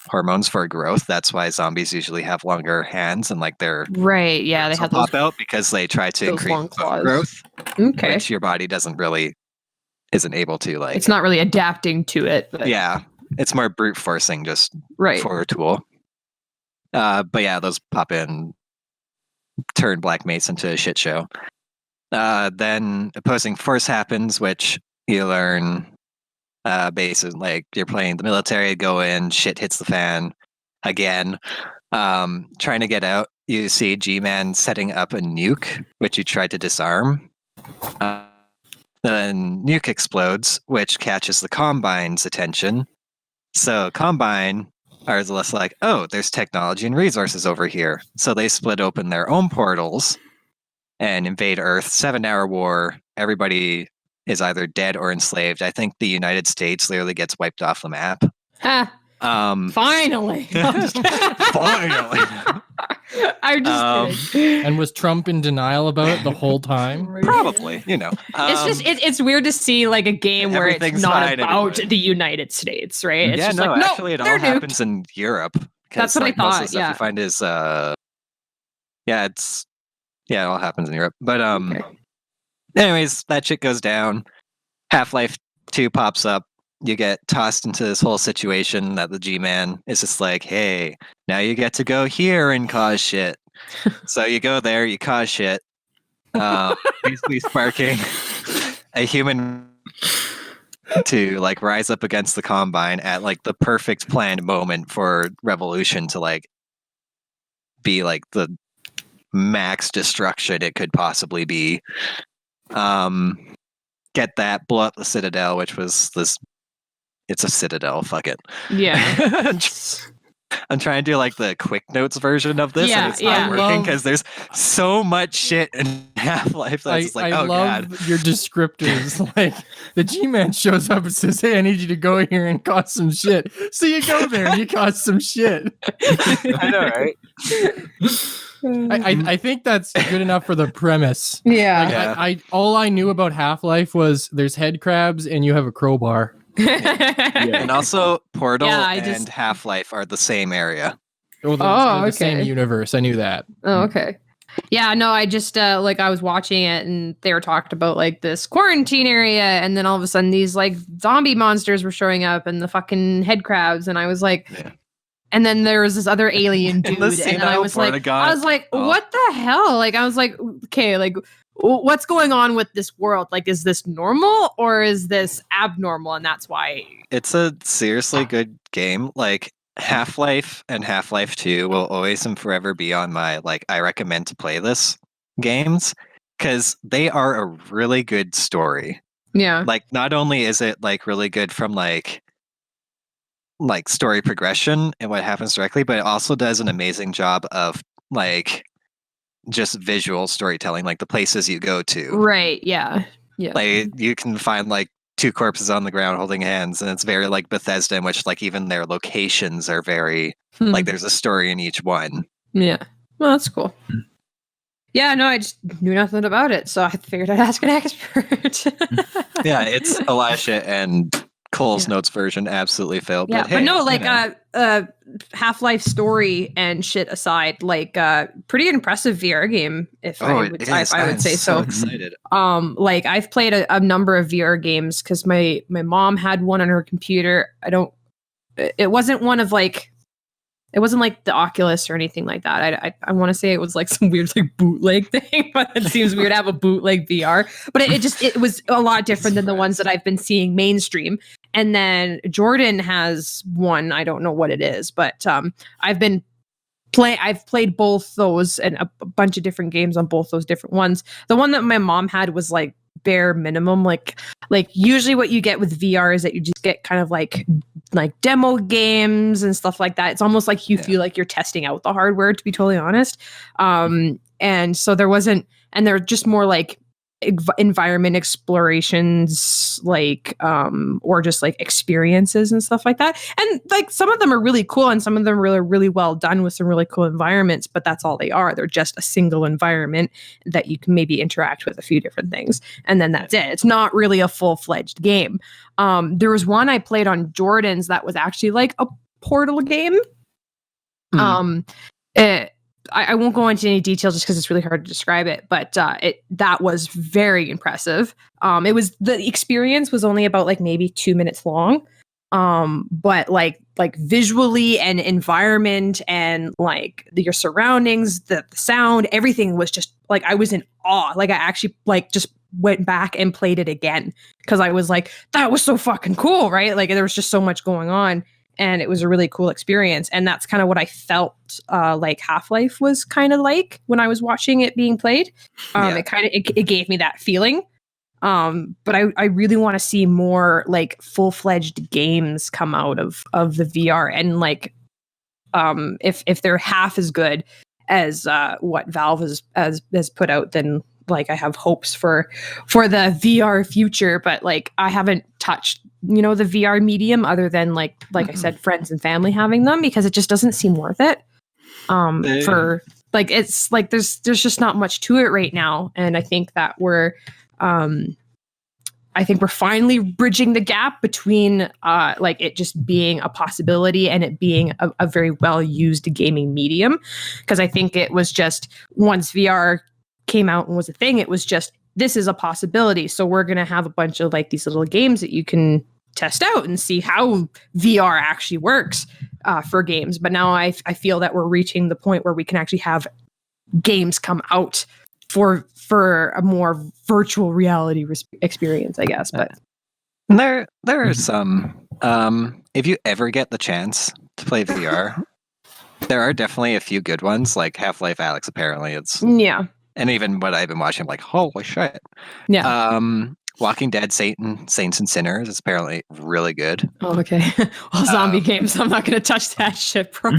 hormones for growth. That's why zombies usually have longer hands and like their right. Yeah, they have those pop out because they try to increase bone growth. Okay, which your body isn't able to like. It's not really adapting to it. But... yeah, it's more brute forcing just for a tool. But yeah, those pop in, turn Black Mesa into a shit show. Then opposing force happens, which you learn. Basically, like you're playing the military, go in, shit hits the fan again. Trying to get out, you see G-Man setting up a nuke, which you try to disarm. Then nuke explodes, which catches the Combine's attention. So Combine are less like, oh, there's technology and resources over here. So they split open their own portals and invade Earth. 7-hour war. Everybody is either dead or enslaved. I think the United States literally gets wiped off the map. Finally. Finally. I'm just kidding. And was Trump in denial about it the whole time? Probably, you know. It's just it's weird to see like a game where it's not about the United States, right? It's just like, actually, it all happens in Europe. That's what I thought. Most of the stuff you find is, it all happens in Europe. But anyways, that shit goes down. Half-Life 2 pops up. You get tossed into this whole situation that the G-Man is just like, hey, now you get to go here and cause shit. So you go there, you cause shit, basically sparking a human to like rise up against the Combine at like the perfect planned moment for revolution to like be like the max destruction it could possibly be. Get that, blow up the Citadel, which was this. It's a Citadel. Fuck it. Yeah. I'm trying to do like the quick notes version of this, and it's not working because there's so much shit in Half-Life that's just like, I love your descriptors. Like the G-Man shows up and says, "Hey, I need you to go here and cause some shit." So you go there and you cause some shit. I know, right? I think that's good enough for the premise. Yeah. Like, all I knew about Half-Life was there's head crabs and you have a crowbar. And also Portal and Half-Life are the same area. They're the same universe. I knew that. Oh, okay. Yeah, no, I just like I was watching it and they were talking about like this quarantine area, and then all of a sudden these like zombie monsters were showing up and the fucking head crabs, and I was like, and then there was this other alien dude, and I was like, what the hell? Like I was like, okay, like what's going on with this world? Like, is this normal or is this abnormal? And that's why. It's a seriously good game. Like Half-Life and Half-Life 2 will always and forever be on my like I recommend to play this games because they are a really good story. Yeah. Like not only is it like really good from like story progression and what happens directly, but it also does an amazing job of like just visual storytelling, like the places you go to. Right. Yeah. Yeah. Like you can find like two corpses on the ground holding hands, and it's very like Bethesda, in which like even their locations are very like there's a story in each one. Yeah. Well, that's cool. Yeah, no, I just knew nothing about it, so I figured I'd ask an expert. Yeah, it's a lot of shit, and Cole's Notes version absolutely failed. Yeah, but, hey, but no, like you know. Half-Life story and shit aside, like pretty impressive VR game. If I would say so. Excited. Like I've played a number of VR games because my mom had one on her computer. It wasn't one of like. It wasn't like the Oculus or anything like that. I want to say it was like some weird like bootleg thing, but it seems weird to have a bootleg VR. But it was a lot different than the ones that I've been seeing mainstream. And then Jordan has one. I don't know what it is, but I've played both those and a bunch of different games on both those different ones. The one that my mom had was like bare minimum. Like usually what you get with VR is that you just get kind of like demo games and stuff like that. It's almost like you feel like you're testing out the hardware, to be totally honest. And so there wasn't, and they're just more like environment explorations, like or just like experiences and stuff like that. And like some of them are really cool and some of them are really, really well done with some really cool environments, but that's all they are. They're just a single environment that you can maybe interact with a few different things. And then that's it. It's not really a full-fledged game. There was one I played on Jordan's that was actually like a Portal game. I won't go into any details just because it's really hard to describe it, but that was very impressive. The experience was only about like maybe 2 minutes long, but like visually and environment and like your surroundings, the sound, everything was just like I was in awe. Like I actually like just went back and played it again because I was like, that was so fucking cool, right? Like there was just so much going on. And it was a really cool experience. And that's kind of what I felt like Half-Life was kind of like when I was watching it being played. It gave me that feeling. But I really want to see more like full-fledged games come out of the VR. And like if they're half as good as what Valve has put out, then like I have hopes for the VR future. But like I haven't touched the VR medium other than like I said, friends and family having them, because it just doesn't seem worth it. For like, it's like, there's just not much to it right now. And I think that we're finally bridging the gap between like it just being a possibility and it being a very well used gaming medium. Cause I think it was just once VR came out and was a thing, it was just, this is a possibility. So we're going to have a bunch of like these little games that you can test out and see how VR actually works for games. But now I feel that we're reaching the point where we can actually have games come out for a more virtual reality experience, I guess. But there are some, if you ever get the chance to play VR, there are definitely a few good ones, like Half-Life Alyx. Apparently it's and even what I've been watching, I'm like, holy shit. Yeah. Walking Dead, Saints and Sinners is apparently really good. Oh, okay. Well, zombie games, I'm not going to touch that shit, bro.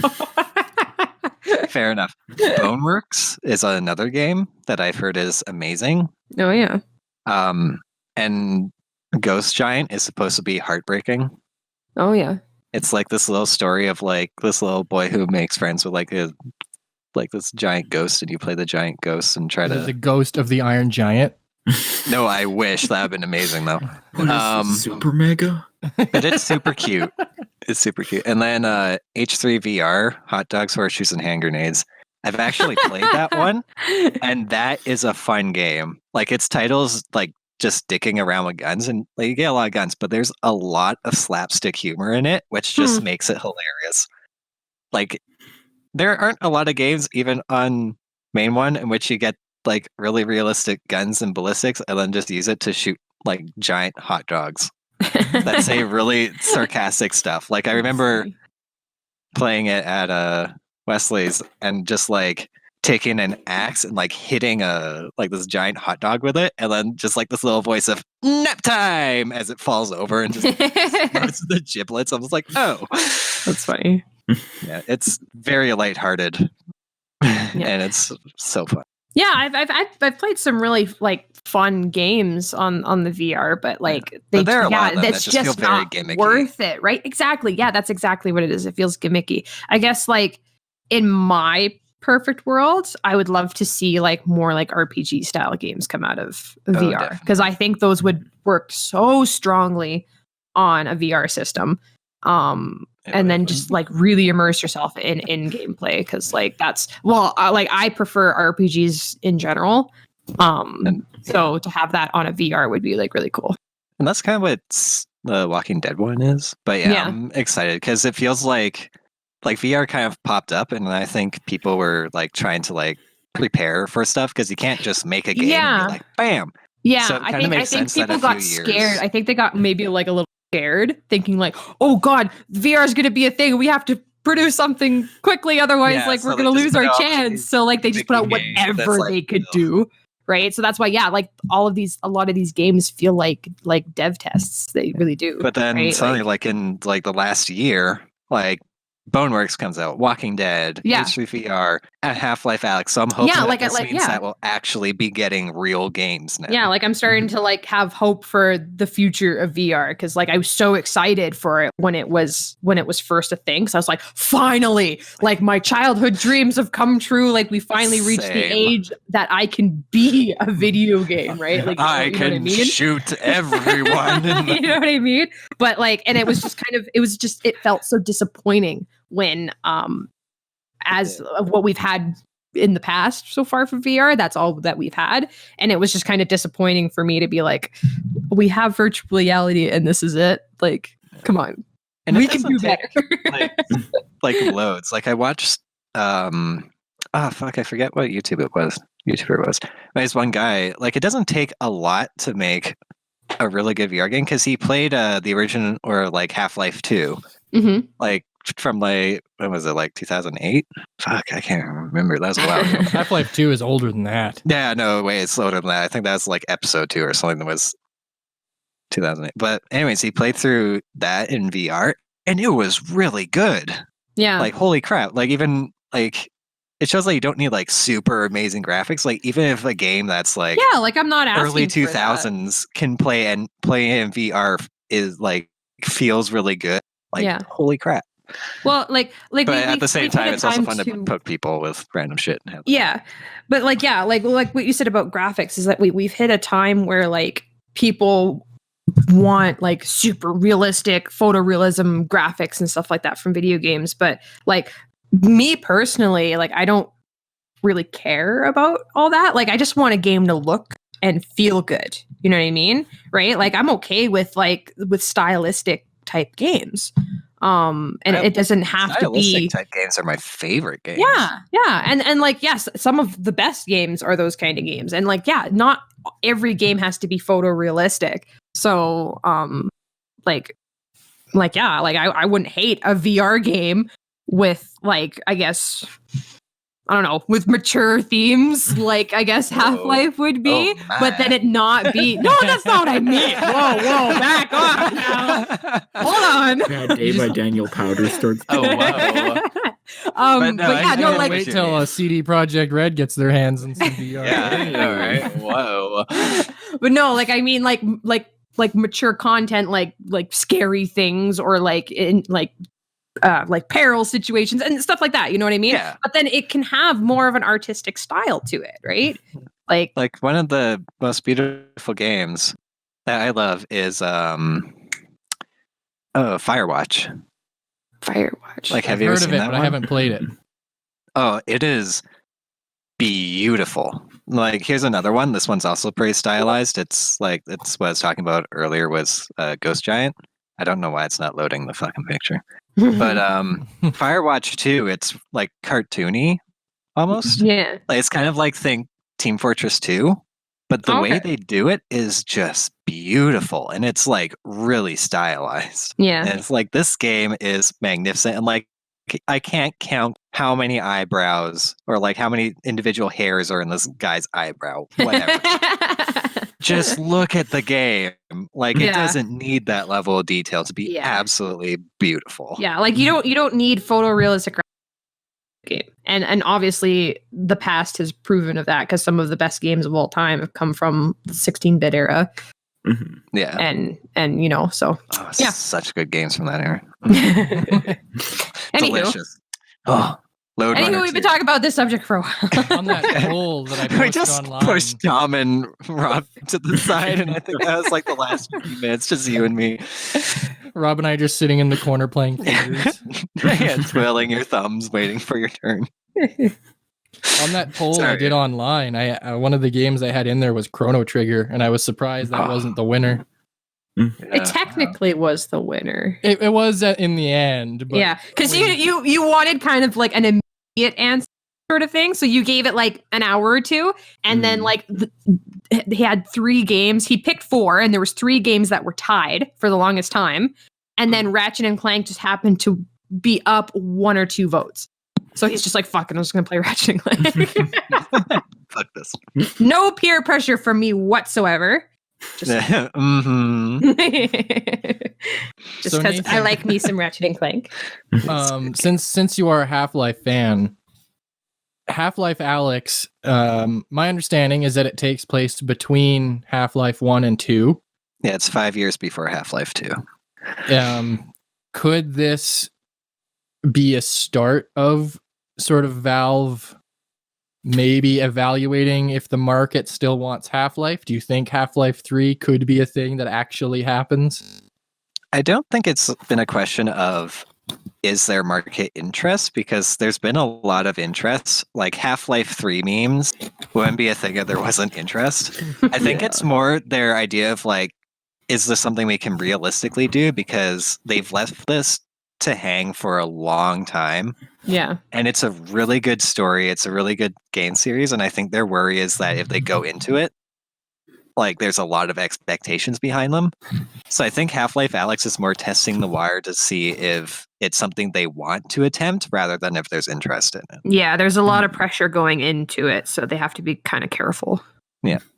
Fair enough. Boneworks is another game that I've heard is amazing. Oh, yeah. And Ghost Giant is supposed to be heartbreaking. Oh, yeah. It's like this little story of like this little boy who makes friends with like this giant ghost, and you play the giant ghost and try to the ghost of the Iron Giant. No, I wish. That would have been amazing though. Super mega. But it's super cute. It's super cute. And then H3 VR, Hot Dogs, Horseshoes, and Hand Grenades. I've actually played that one, and that is a fun game. Like its title's like just dicking around with guns, and like, you get a lot of guns, but there's a lot of slapstick humor in it, which just makes it hilarious. Like there aren't a lot of games, even on main one, in which you get like really realistic guns and ballistics, and then just use it to shoot like giant hot dogs that say really sarcastic stuff. Like I remember playing it at Wesley's and just like taking an axe and like hitting this giant hot dog with it, and then just like this little voice of nap time as it falls over and just starts the giblets. I was like, oh, That's funny. yeah, it's very lighthearted, and it's so fun. Yeah, I've played some really like fun games on the VR, but like But there are a lot of them that's that just feel very not gimmicky. worth it, right? Exactly. Yeah, that's exactly what it is. It feels gimmicky. I guess like in my perfect world, I would love to see like more like RPG style games come out of VR, because I think those would work so strongly on a VR system. And then just like really immerse yourself in gameplay, because like that's like I prefer RPGs in general. So to have that on a VR would be like really cool. And that's kind of what the Walking Dead one is. But yeah. I'm excited because it feels like VR kind of popped up, and I think people were like trying to like prepare for stuff, because you can't just make a game and be like bam. Yeah, So I think people got scared. Years. I think they got maybe like a little scared, thinking like, oh god, VR is going to be a thing. We have to produce something quickly, otherwise like we're going to lose our chance. So like they just put out whatever they could do. Right. So that's why, like a lot of these games feel like dev tests. They really do. But then suddenly like in like the last year, like Boneworks comes out, Walking Dead, H3 VR, and Half-Life Alyx. So I'm hoping that means that we'll actually be getting real games now. Yeah, like I'm starting to like have hope for the future of VR, because like I was so excited for it when it was first a thing. So I was like, finally, like my childhood dreams have come true. Like we finally reached the age that I can be a video game, right? Like I can shoot everyone. You know what I mean? But like, and it was just it felt so disappointing when as of what we've had in the past so far for VR, that's all that we've had, and it was just kind of disappointing for me to be like, we have virtual reality and this is it. Like, come on, and we can do better. like loads. Like I watched I forget what YouTuber it was. But there's one guy, like it doesn't take a lot to make a really good VR game, because he played the original, or like Half-Life 2. Mm-hmm. Like from like, when was it, like 2008? Fuck, I can't remember. That was a while ago. Half-Life 2 is older than that. Yeah, no way, it's older than that. I think that was like episode 2 or something that was 2008. But anyways, he played through that in VR, and it was really good. Yeah. Like, holy crap. Like, even like, it shows like you don't need like super amazing graphics. Like, even if a game that's like, yeah, like I'm not asking early 2000s can play in VR is like feels really good. Like, holy crap. Well, like, but at the same time, it's also fun to poke people with random shit. Yeah, but like what you said about graphics is that we've hit a time where like people want like super realistic photorealism graphics and stuff like that from video games. But like me personally, like I don't really care about all that. Like I just want a game to look and feel good. You know what I mean? Right? Like I'm okay with stylistic type games. And it doesn't have to be type games are my favorite games. Yeah. And like, yes, some of the best games are those kind of games. And like, yeah, not every game has to be photorealistic. So, I wouldn't hate a VR game with like, I guess, I don't know, with mature themes, like I guess Half-Life would be, but then it not be. No, that's not what I mean. Whoa, back off now. Hold on. Bad Day by Daniel Powder starts. Oh, wow. Wait till CD Projekt Red gets their hands on some VR. Yeah, all right. Whoa. But no, like I mean, like mature content, like scary things, or like in like peril situations and stuff like that, you know what I mean? Yeah. But then it can have more of an artistic style to it, right? Like one of the most beautiful games that I love is Firewatch. Like, have you ever seen that but one? I haven't played it. Oh, it is beautiful. Like, here's another one. This one's also pretty stylized. It's what I was talking about earlier was Ghost Giant. I don't know why it's not loading the fucking picture. But Firewatch 2, it's like cartoony almost. Yeah. Like, it's kind of like think Team Fortress 2, but the way Okay. they do it is just beautiful, and it's like really stylized. Yeah. And it's like this game is magnificent, and like I can't count how many eyebrows or like how many individual hairs are in this guy's eyebrow. Whatever. Just look at the game. Like it Yeah. doesn't need that level of detail to be Yeah. absolutely beautiful. Yeah, like you don't need photorealistic game. And obviously the past has proven of that, because some of the best games of all time have come from the 16-bit era. Mhm. Yeah. And you know, so Oh, Yeah. such good games from that era. Anywho, Delicious. Oh, Load Runner we've been 2. talking about this subject for a while. On that poll that I We posted just online. pushed Tom and Rob to the side, and I think that was like the last 50 minutes, just you and me. Rob and I just sitting in the corner playing fingers. Yeah, twiddling your thumbs, waiting for your turn. On that poll I Sorry. did online, I one of the games I had in there was Chrono Trigger, and I was surprised that wasn't the winner. It technically was the winner. It was in the end, but Yeah, because you wanted kind of like an immediate answer sort of thing, so you gave it like an hour or two, and then like he had 3 games. He picked 4, and there was 3 games that were tied for the longest time, and then Ratchet and Clank just happened to be up 1 or 2 votes. So he's just like, "Fuck it, I'm just gonna play Ratchet and Clank." Fuck this. No peer pressure from me whatsoever. Mhm. Just So because I Nathan- like me some Ratchet and Clank. Since you are a Half-Life fan, Half-Life Alyx, my understanding is that it takes place between Half-Life 1 and 2. Yeah, it's 5 years before Half-Life 2. Could this be a start of sort of Valve maybe evaluating if the market still wants Half-Life? Do you think Half-Life 3 could be a thing that actually happens? I don't think it's been a question of is there market interest, because there's been a lot of interest. Like Half-Life 3 memes wouldn't be a thing if there wasn't interest. I think it's more their idea of like, is this something we can realistically do? Because they've left this to hang for a long time. Yeah. And it's a really good story. It's a really good game series. And I think their worry is that if they go into it, like there's a lot of expectations behind them. So I think Half-Life Alyx is more testing the wire to see if it's something they want to attempt rather than if there's interest in it. Yeah, there's a lot of pressure going into it, so they have to be kind of careful.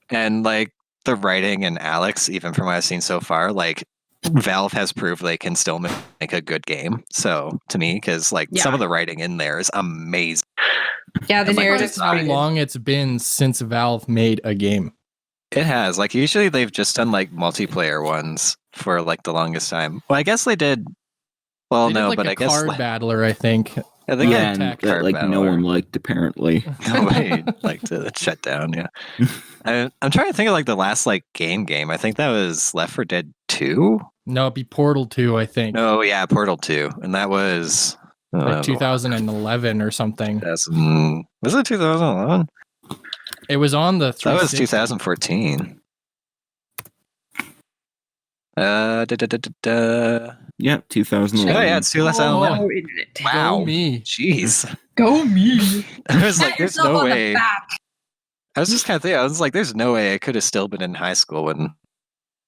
And like the writing in Alyx, even from what I've seen so far, like Valve has proved they can still make a good game. So to me, because like some of the writing in there is amazing. Yeah, the And, like, narrative's How pretty good. long it's been since Valve made a game? It has. Like usually they've just done like multiplayer ones for like the longest time. Well, I guess they did. Well, They did, no, like, but a I guess card like, battler, I think. I think Yeah, it and that like no one liked apparently. Nobody like to shut down. Yeah, I'm trying to think of like the last like game. I think that was Left 4 Dead 2. No, it'd be Portal 2, I think. No, yeah, Portal 2, and that was Like 2011 or something. Was it 2011? It was on the That was 360. 2014. Yeah, 2011. Oh yeah, it's 2011. Oh, internet. Wow. Go me. Jeez. Go me. I was like, Pat there's yourself no on the way. back. I was just kind of thinking, I was like, there's no way I could have still been in high school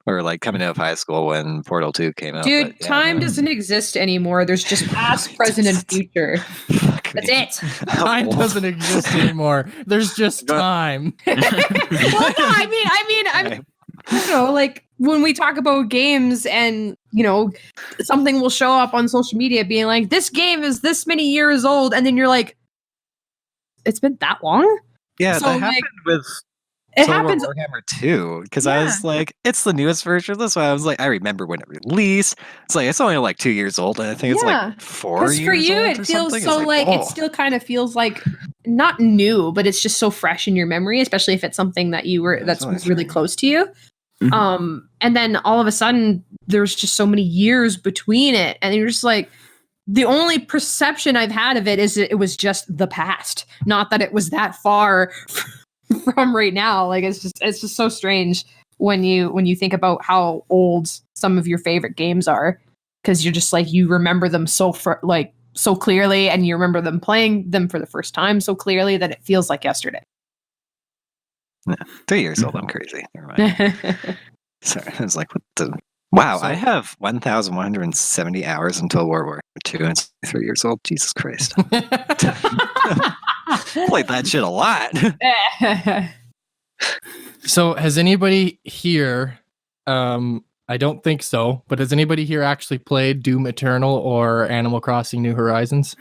or like coming out of high school when Portal 2 came out. Dude, but, yeah, time no. doesn't exist anymore. There's just past, present, and future. Fuck That's me. it. Time doesn't exist anymore. There's just time. Well, no, I'm, you know, like when we talk about games and, you know, something will show up on social media being like, this game is this many years old. And then you're like, it's been that long? Yeah, So, that like, happened with It Total happens. War Warhammer 2, because I was like, it's the newest version. That's why I was like, I remember when it released. It's like it's only like 2 years old, and I think it's Yeah. like 4 Because years for you, old it or feels something. so It's like, oh. it still kind of feels like not new, but it's just so fresh in your memory, especially if it's something that you were That's that's always really true. close to you. Mhm. And then all of a sudden, there's just so many years between it, and you're just like, the only perception I've had of it is that it was just the past, not that it was that far from right now. Like it's just so strange when you think about how old some of your favorite games are, because you're just like, you remember them so clearly, and you remember them playing them for the first time so clearly that it feels like yesterday. 3 years old. I'm crazy. Never mind. Sorry, I was like, what the? Wow, I have 1,170 hours until World War II and 3 years old. Jesus Christ. Played that shit a lot. So has anybody here, I don't think so, but has anybody here actually played Doom Eternal or Animal Crossing New Horizons?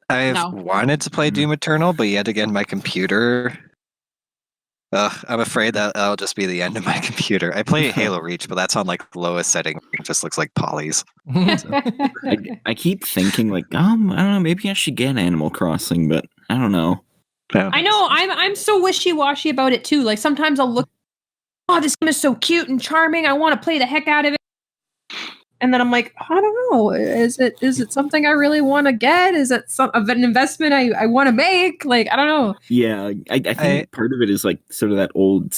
I've wanted to play Doom Eternal, but yet again, my computer. I'm afraid that'll just be the end of my computer. I play Halo Reach, but that's on like the lowest setting. It just looks like polys. I keep thinking like, I don't know, maybe I should get Animal Crossing, but I don't know. I know I'm so wishy-washy about it too. Like sometimes I'll look, oh, this game is so cute and charming. I want to play the heck out of it. And then I'm like, I don't know. Is it something I really want to get? Is it some of an investment I want to make? Like, I don't know. Yeah, I think part of it is like sort of that old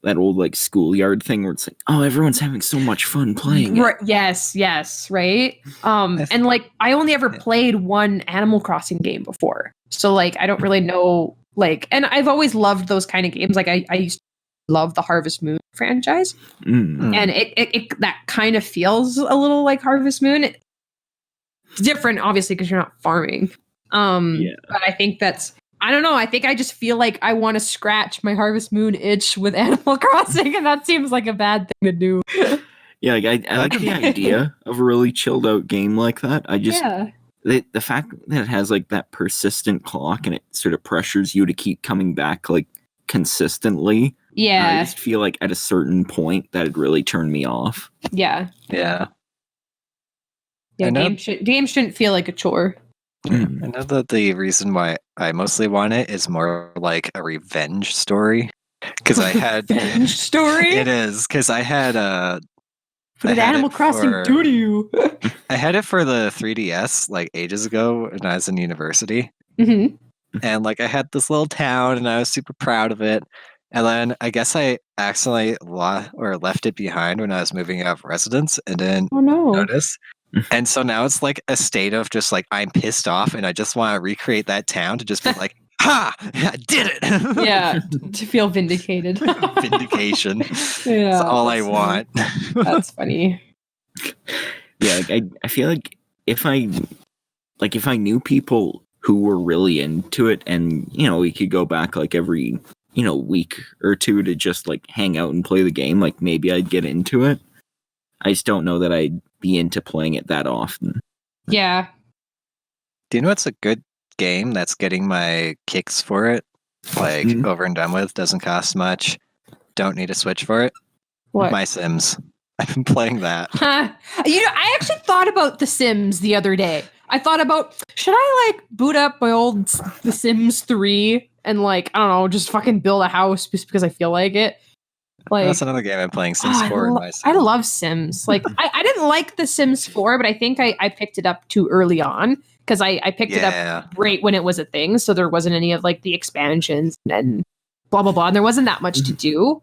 like schoolyard thing where it's like, oh, everyone's having so much fun playing it. Yes, right. And like I only ever played one Animal Crossing game before, so like I don't really know. Like, and I've always loved those kind of games. Like I used to love the Harvest Moon franchise, and it that kind of feels a little like Harvest Moon. It's different, obviously, because you're not farming. But I think I don't know. I think I just feel like I want to scratch my Harvest Moon itch with Animal Crossing, and that seems like a bad thing to do. Yeah, like I like the idea of a really chilled out game like that. I just the fact that it has like that persistent clock and it sort of pressures you to keep coming back like consistently. Yeah. I just feel like at a certain point that'd really turn me off. Yeah. Yeah. Yeah, games shouldn't feel like a chore. I know that the reason why I mostly want it is more like a revenge story. Because I had revenge story? It is, because I had what did Animal Crossing do to you? I had it for the 3DS like ages ago when I was in university. Mm-hmm. And like I had this little town and I was super proud of it. And then I guess I accidentally left it behind when I was moving out of residence and didn't notice. And so now it's like a state of just like I'm pissed off and I just want to recreate that town to just be like, ha! I did it! Yeah, to feel vindicated. Vindication. Yeah, that's all I want. That's funny. Yeah, I feel like if I knew people who were really into it and, you know, we could go back like every, you know, week or two to just like hang out and play the game, like maybe I'd get into it. I just don't know that I'd be into playing it that often. Yeah. Do you know what's a good game that's getting my kicks for it? Like over and done with, doesn't cost much, don't need a Switch for it. What? My Sims. I've been playing that. You know, I actually thought about The Sims the other day. I thought about, should I like boot up my old The Sims 3 and like, I don't know, just fucking build a house just because I feel like it. Like, that's another game I'm playing, Sims 4 and my Sims. I love Sims. Like, I didn't like The Sims 4, but I think I picked it up too early on because I picked it up right when it was a thing. So there wasn't any of like the expansions and blah, blah, blah. And there wasn't that much to do.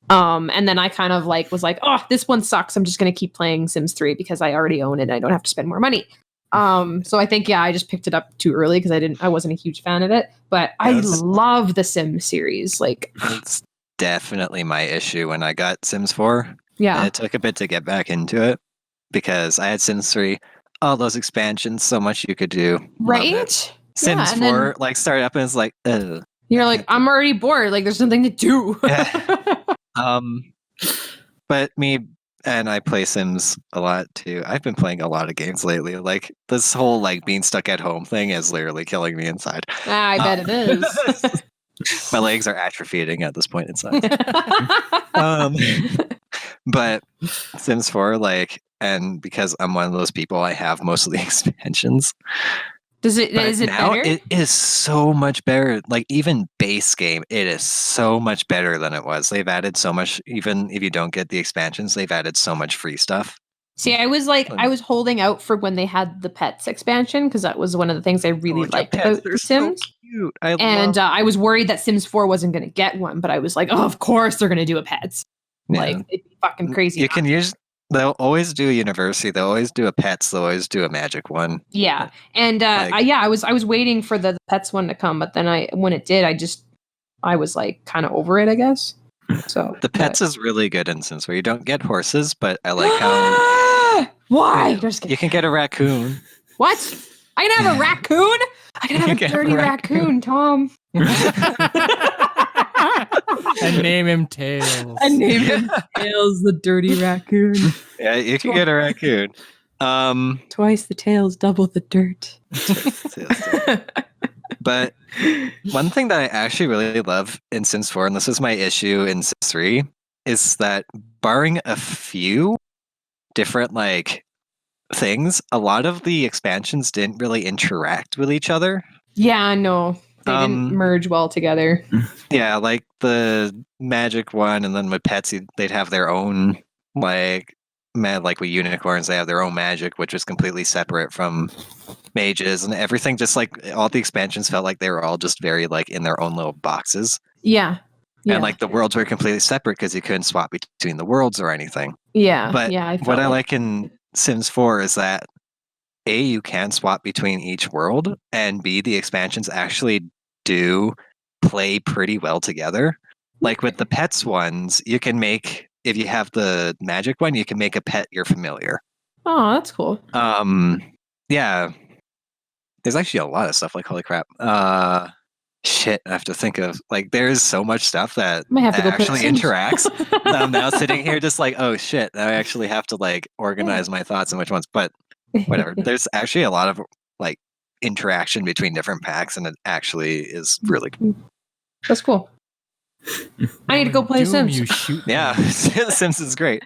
And then I kind of like was like, oh, this one sucks. I'm just going to keep playing Sims 3 because I already own it and I don't have to spend more money. So I think, I just picked it up too early because I wasn't a huge fan of it, but I love the Sims series. Like, it's definitely my issue when I got Sims 4. Yeah. And it took a bit to get back into it because I had Sims 3, all those expansions, so much you could do. Right? Sims 4 like started up and it's like, ugh. You're like, I'm already bored. Like, there's nothing to do. But me and I play Sims a lot too. I've been playing a lot of games lately. Like this whole like being stuck at home thing is literally killing me inside. I bet it is. My legs are atrophying at this point inside. But Sims 4, like, and because I'm one of those people, I have most of the expansions. Is it now better? It is so much better. Like even base game, it is so much better than it was. They've added so much. Even if you don't get the expansions, they've added so much free stuff. See, I was holding out for when they had the pets expansion because that was one of the things I really liked about The Sims. So cute. I was worried that Sims 4 wasn't going to get one, but I was like, oh, of course they're going to do a pets. Yeah. Like it'd be fucking crazy. You can use. They'll always do a university. They'll always do a pets. They'll always do a magic one. Yeah, and I was waiting for the pets one to come, but then when it did, I was like kind of over it, I guess. So The Pets is really good instance where you don't get horses, but I like how why? Just you can get a raccoon. what? I can have a raccoon. I can You have a can have dirty a raccoon, Tom. And name him Tails. I named him Tails, the dirty raccoon. Yeah, you can get a raccoon. Twice the tails, double the dirt. But one thing that I actually really love in Sims 4, and this is my issue in Sims 3, is that barring a few different like things, a lot of the expansions didn't really interact with each other. Yeah, no, they didn't merge well together. Yeah, like the magic one, and then with pets, they'd have their own like like with unicorns, they have their own magic, which was completely separate from mages, and everything. Just like all the expansions felt like they were all just very like in their own little boxes. Yeah. And like the worlds were completely separate because you couldn't swap between the worlds or anything. Yeah. But yeah, what I like in Sims 4 is that A, you can swap between each world, and B, the expansions actually do play pretty well together. Like with the pets ones, you can make, if you have the magic one, you can make a pet your familiar. Oh, that's cool. Yeah. There's actually a lot of stuff, like holy crap. Shit, I have to think of, like, there's so much stuff that Might have to go actually play Sims. interacts. I'm now sitting here just like, oh shit, now I actually have to like organize my thoughts and which ones, but whatever. There's actually a lot of like interaction between different packs, and it actually is really cool. That's cool. I need to go play Doom, Sims. You shoot Yeah, Sims is great.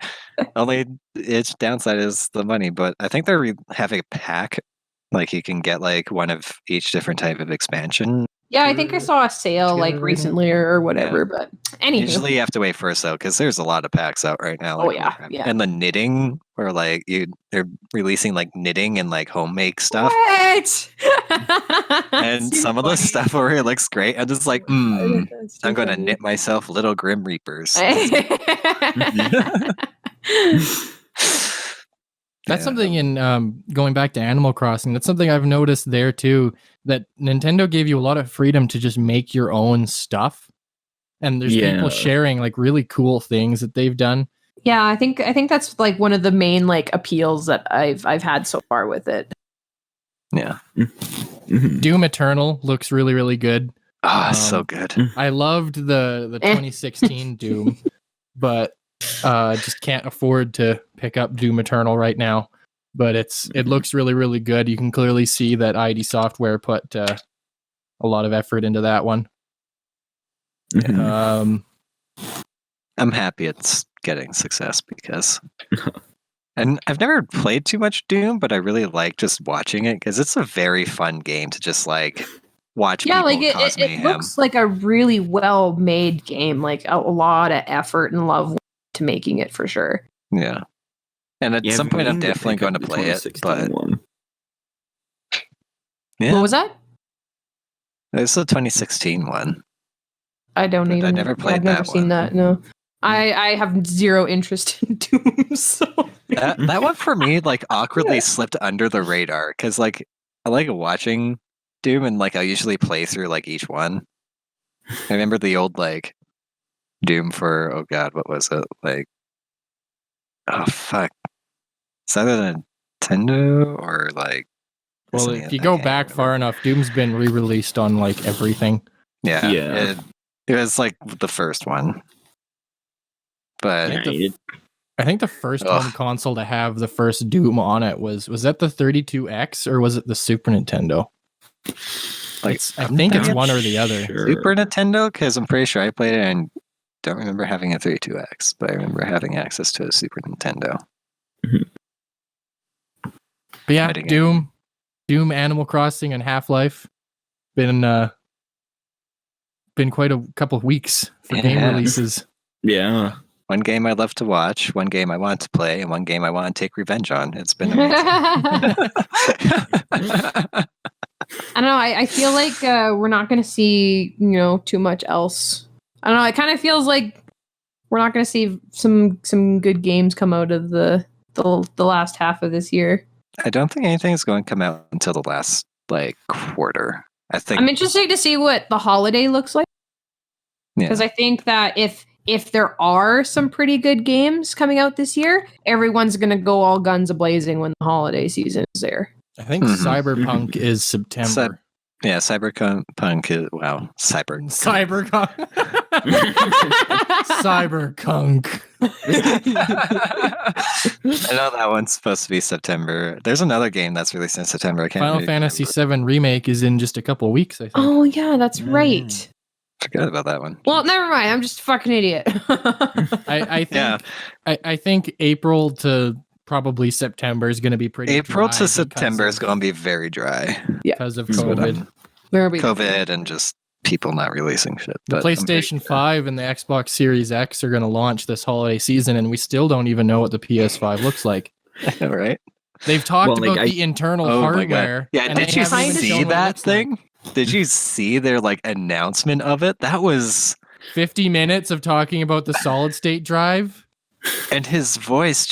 Only its downside is the money, but I think they're having a pack. Like you can get like one of each different type of expansion. Yeah, I think I saw a sale like Together right recently or whatever, but anyway. Usually you have to wait for a sale because there's a lot of packs out right now. Oh, like, yeah, yeah. And the knitting, or like they're releasing like knitting and like homemade stuff. What? And some of the stuff over here looks great. I'm just like, I'm going to knit myself little Grim Reapers. That's something in going back to Animal Crossing. That's something I've noticed there too. That Nintendo gave you a lot of freedom to just make your own stuff, and there's people sharing like really cool things that they've done. Yeah, I think that's like one of the main like appeals that I've had so far with it. Yeah. Doom Eternal looks really, really good. So good. I loved the 2016 Doom, but just can't afford to pick up Doom Eternal right now. But it looks really, really good. You can clearly see that ID Software put a lot of effort into that one. I'm happy it's getting success because, and I've never played too much Doom, but I really like just watching it because it's a very fun game to just like watch. Yeah, people like cause it looks like a really well made game, like a lot of effort and love to making it for sure. Yeah. And at some point, I'm definitely going to play it. But yeah, what was that? It's the 2016 one. I don't even. I never played I've never that seen one. that. No, I have zero interest in Doom. So that one for me, like awkwardly slipped under the radar because, like, I like watching Doom, and like I usually play through like each one. I remember the old like Doom for what was it like? Oh fuck! It's either Nintendo or like. Well, if you go back far enough, Doom's been re-released on like everything. Yeah. It was like the first one, but I think the first home console to have the first Doom on it was that the 32X or was it the Super Nintendo? Like I think it's one or the other. Super Nintendo, because I'm pretty sure I played it and don't remember having a 32X, but I remember having access to a Super Nintendo. But yeah, Doom, Animal Crossing, and Half-Life been quite a couple of weeks for game releases. Yeah. One game I love to watch, one game I want to play, and one game I want to take revenge on. It's been amazing. I don't know. I feel like we're not going to see, too much else. I don't know. It kind of feels like we're not going to see some good games come out of the last half of this year. I don't think anything is going to come out until the last quarter. I think I'm interested to see what the holiday looks like. Because I think that if there are some pretty good games coming out this year, everyone's going to go all guns a-blazing when the holiday season is there. I think Cyberpunk is September. Yeah, Cyberpunk is Cyberpunk. Cyberpunk. I know that one's supposed to be September. There's another game that's released in September. I can't Final really Fantasy remember. VII Remake is in just a couple of weeks, I think. Oh, yeah, that's right. Forgot about that one. Well, never mind. I'm just a fucking idiot. I think Yeah. I think April to probably September is going to be pretty April dry to September because is going to be very dry. because of So, COVID. Where we COVID and just people not releasing shit. The but I'm very PlayStation 5 and the Xbox Series X are going to launch this holiday season, and we still don't even know what the PS5 looks like. excited. Right? They've talked Well, like, about the internal hardware. Yeah, and did they you haven't even see shown what it that looks like. thing? Did you see their announcement of it? That was 50 minutes of talking about the solid state drive. and his voice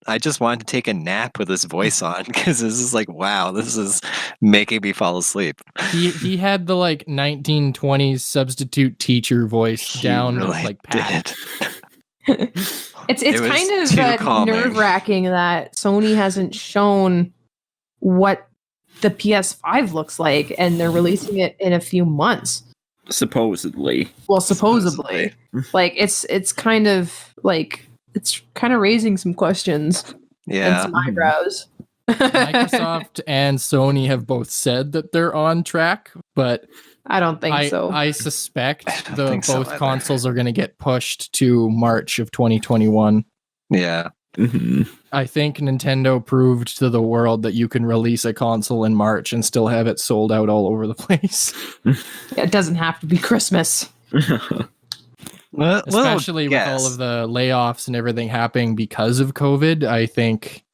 I just wanted to take a nap with his voice on because this is wow, this is making me fall asleep. He had the 1920s substitute teacher voice He down really pat. did. It's It was kind too of calming. nerve-wracking that Sony hasn't shown what the PS5 looks like, and they're releasing it in a few months. Supposedly. Well, supposedly. It's kind of it's kind of raising some questions and Yeah. some eyebrows. Microsoft and Sony have both said that they're on track, but I don't think so. I suspect I don't think so both either. consoles are going to get pushed to March of 2021. Yeah. Mhm. I think Nintendo proved to the world that you can release a console in March and still have it sold out all over the place. It doesn't have to be Christmas. Especially with all of the layoffs and everything happening because of COVID. I think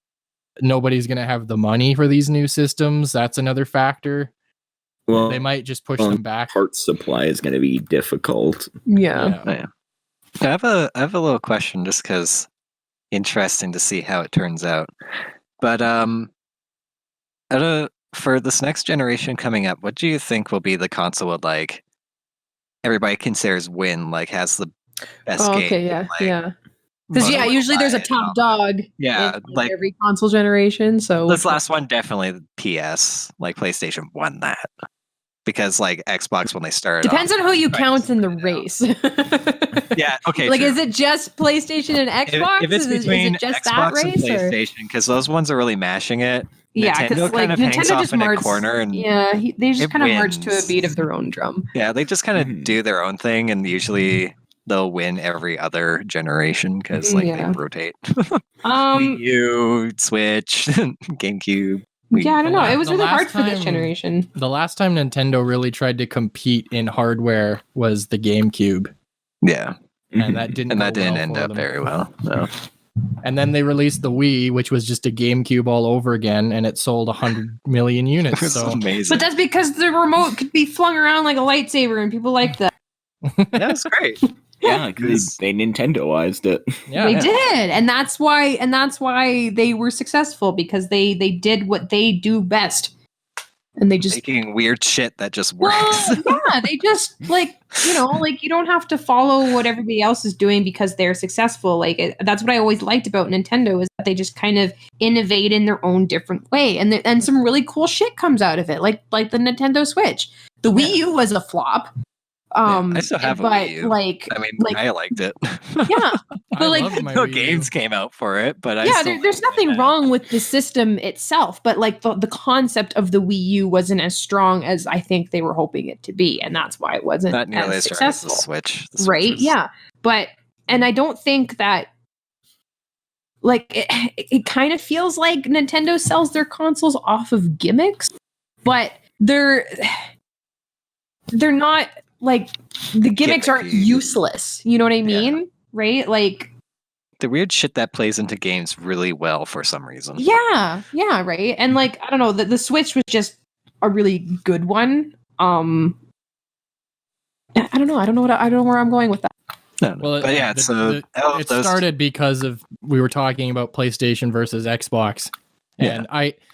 nobody's going to have the money for these new systems. That's another factor. Well, They might just push them back. part supply is going to be difficult. Yeah. Yeah. I have a little question just because interesting to see how it turns out. But for this next generation coming up, what do you think will be the console with everybody considers win, has the best Oh, game? okay, yeah, like, yeah. Because but usually there's a buy it and all top dog Yeah, in every console generation. So this last one definitely the PS, PlayStation won that. Because Xbox when they started depends on who you Right, count in the right now. race. Yeah, okay. Like, true. is it just PlayStation and Xbox? If it's is between it just Xbox that and race? Or? PlayStation, because those ones are really mashing it. Yeah, Nintendo because kind of hangs Nintendo off just in a march. corner and Yeah, they just it kind of march to a wins. beat of their own drum. Yeah, they just kind of Mhm. do their own thing, and usually they'll win every other generation because they Yeah. rotate. Um, Wii U, Switch, GameCube. yeah, I don't know. It was The really hard last for this time- generation. The last time Nintendo really tried to compete in hardware was the GameCube, Yeah, and that didn't and go that didn't well end for up them. very well. No. And then they released the Wii, which was just a GameCube all over again, and it sold 100 million It units. was So amazing. But that's because the remote could be flung around like a lightsaber, and people like that. That was great. Yeah, because they Nintendoized it. yeah, They did, and that's why they were successful, because they did what they do best, and they just Making weird shit that just works. well, yeah, they just you don't have to follow what everybody else is doing because they're successful. That's what I always liked about Nintendo, is that they just kind of innovate in their own different way, and some really cool shit comes out of it, like the Nintendo Switch. The Wii U was a flop. I still have a but Wii U. like I mean, like- I liked it. yeah, I but, like, loved my No Wii U. games came out for it, but I yeah, still there's liked nothing it. wrong with the system itself, but the concept of the Wii U wasn't as strong as I think they were hoping it to be, and that's why it wasn't Not nearly as as strong as the successful. Switch. The Switch Right? was- Yeah, and I don't think that it kind of feels like Nintendo sells their consoles off of gimmicks, but they're not the gimmicks aren't Gimmicky. useless. You know what I mean? Right? The weird shit that plays into games really well for some reason. Yeah, right. And I don't know, the Switch was just a really good one. I don't know. I don't know where I'm going with that. No, no. Well, but yeah, so it started because of we were talking about PlayStation versus Xbox, and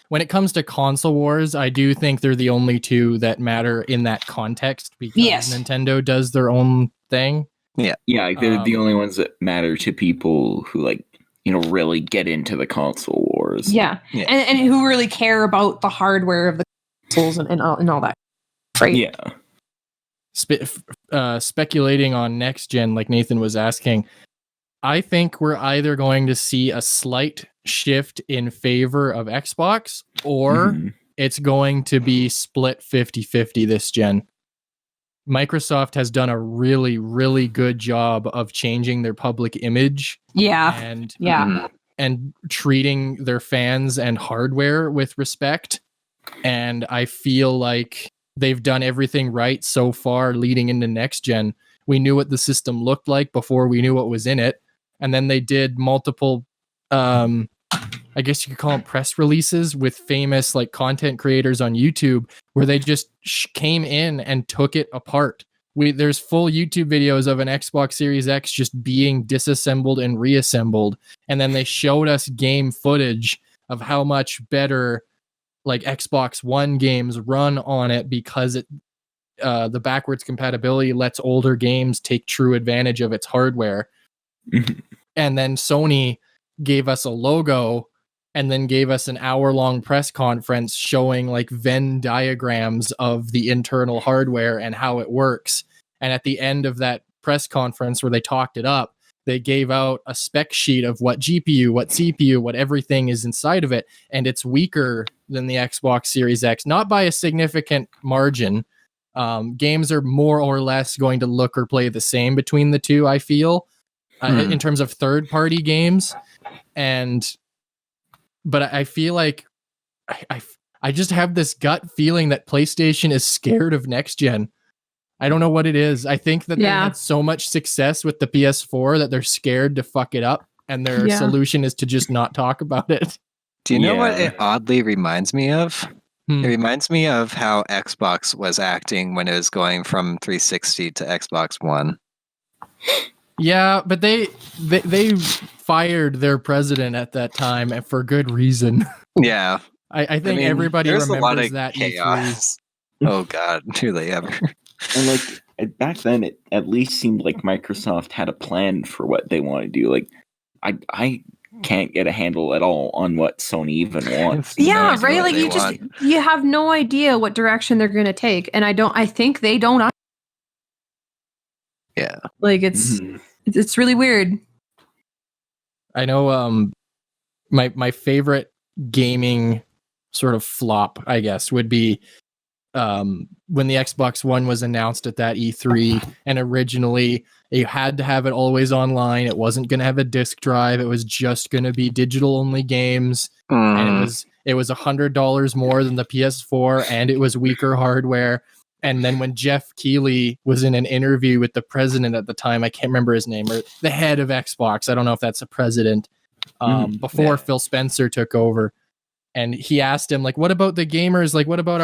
when it comes to console wars, I do think they're the only two that matter in that context because Yes. Nintendo does their own thing. Yeah, like they're the Um, only ones that matter to people who like, really get into the console wars. Yeah. Yeah. And who really care about the hardware of the consoles and all that. Right. Yeah. Speculating on next gen, like Nathan was asking, I think we're either going to see a slight shift in favor of Xbox or Mhm. it's going to be split 50-50 this gen. Microsoft has done a really, really good job of changing their public image Yeah. and Yeah. and treating their fans and hardware with respect. And I feel like they've done everything right so far leading into next gen. We knew what the system looked like before we knew what was in it. And then they did multiple, I guess you could call them press releases with famous like content creators on YouTube where they just came in and took it apart. There's full YouTube videos of an Xbox Series X just being disassembled and reassembled. And then they showed us game footage of how much better like Xbox One games run on it because the backwards compatibility lets older games take true advantage of its hardware. Mhm. And then Sony gave us a logo and then gave us an hour-long press conference showing like Venn diagrams of the internal hardware and how it works. And at the end of that press conference where they talked it up, they gave out a spec sheet of what GPU, what CPU, what everything is inside of it. And it's weaker than the Xbox Series X, not by a significant margin. Games are more or less going to look or play the same between the two, I feel, in terms of third-party games. But I feel like I just have this gut feeling that PlayStation is scared of next gen. I don't know what it is. I think that they Yeah. had so much success with the PS4 that they're scared to fuck it up, and their Yeah. solution is to just not talk about it. Do you know what Yeah. it oddly reminds me of? Hmm. It reminds me of how Xbox was acting when it was going from 360 to Xbox One. Yeah, but they fired their president at that time and for good reason. Yeah. I think everybody there's a lot remembers of that E3. chaos. Oh God, do they ever? And like back then, it at least seemed like Microsoft had a plan for what they want to do. Like, I can't get a handle at all on what Sony even wants. Yeah, idea right. what Like they you have no idea what direction they're going to take, and I think they don't. Yeah. Like it's Mhm. it's really weird. I know my favorite gaming sort of flop, I guess, would be when the Xbox One was announced at that E3, and originally you had to have it always online. It wasn't going to have a disk drive. It was just going to be digital only games, and it was $100 more than the PS4, and it was weaker hardware. And then when Jeff Keighley was in an interview with the president at the time, I can't remember his name, or the head of Xbox, I don't know if that's a president, before Yeah. Phil Spencer took over. And he asked him, like, what about the gamers? Like, what about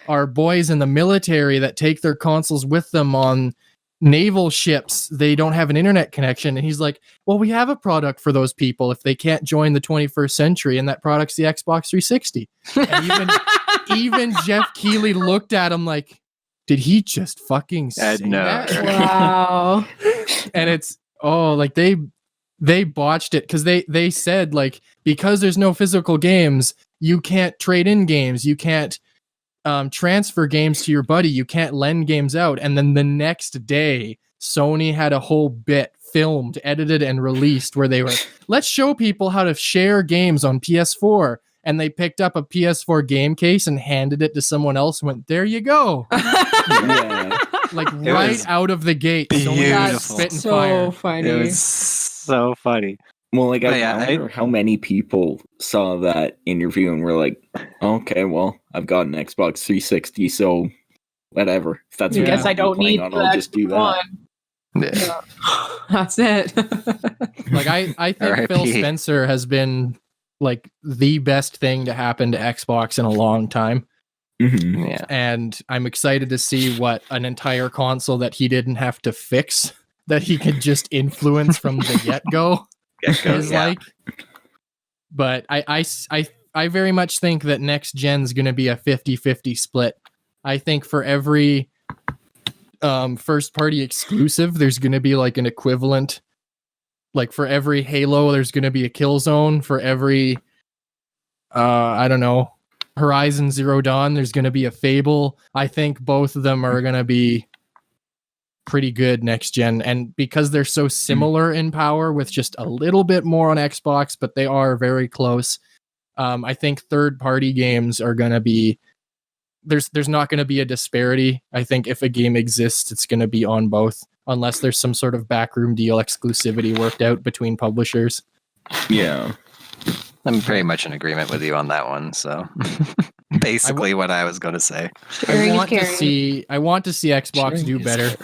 our boys in the military that take their consoles with them on naval ships? They don't have an internet connection. And he's like, well, we have a product for those people if they can't join the 21st century, and that product's the Xbox 360. And even Jeff Keighley looked at him like, did he just fucking say no. that? Wow. And it's like they botched it because they said, like, because there's no physical games, you can't trade in games, you can't transfer games to your buddy, you can't lend games out. And then the next day, Sony had a whole bit filmed, edited, and released where they were, let's show people how to share games on PS4. And they picked up a PS4 game case and handed it to someone else and went, there you go. Yeah. Like It right was out of the gate. Sony beautiful. was spitting so fire. funny. It was so funny. Well, like, But I yeah, wonder how many people saw that interview and were like, okay, well, I've got an Xbox 360, so whatever. If that's Yeah. what Guess I I'm don't playing need on, I'll just do that. Yeah. That's it. Like I think Phil R.I.P. Spencer has been like the best thing to happen to Xbox in a long time. Mhm. Yeah. And I'm excited to see what an entire console that he didn't have to fix, that he could just influence from the get-go is Yeah. like. But I very much think that next gen's going to be a 50-50 split. I think for every first party exclusive, there's going to be like an equivalent. Like for every Halo, there's going to be a Killzone. For every, I don't know, Horizon Zero Dawn, there's going to be a Fable. I think both of them are going to be pretty good next gen. And because they're so similar in power with just a little bit more on Xbox, but they are very close. I think third party games are going to be, there's not going to be a disparity. I think if a game exists, it's going to be on both, unless there's some sort of backroom deal exclusivity worked out between publishers. Yeah. I'm very much in agreement with you on that one. So basically what I was going to say. I want to see Xbox do better,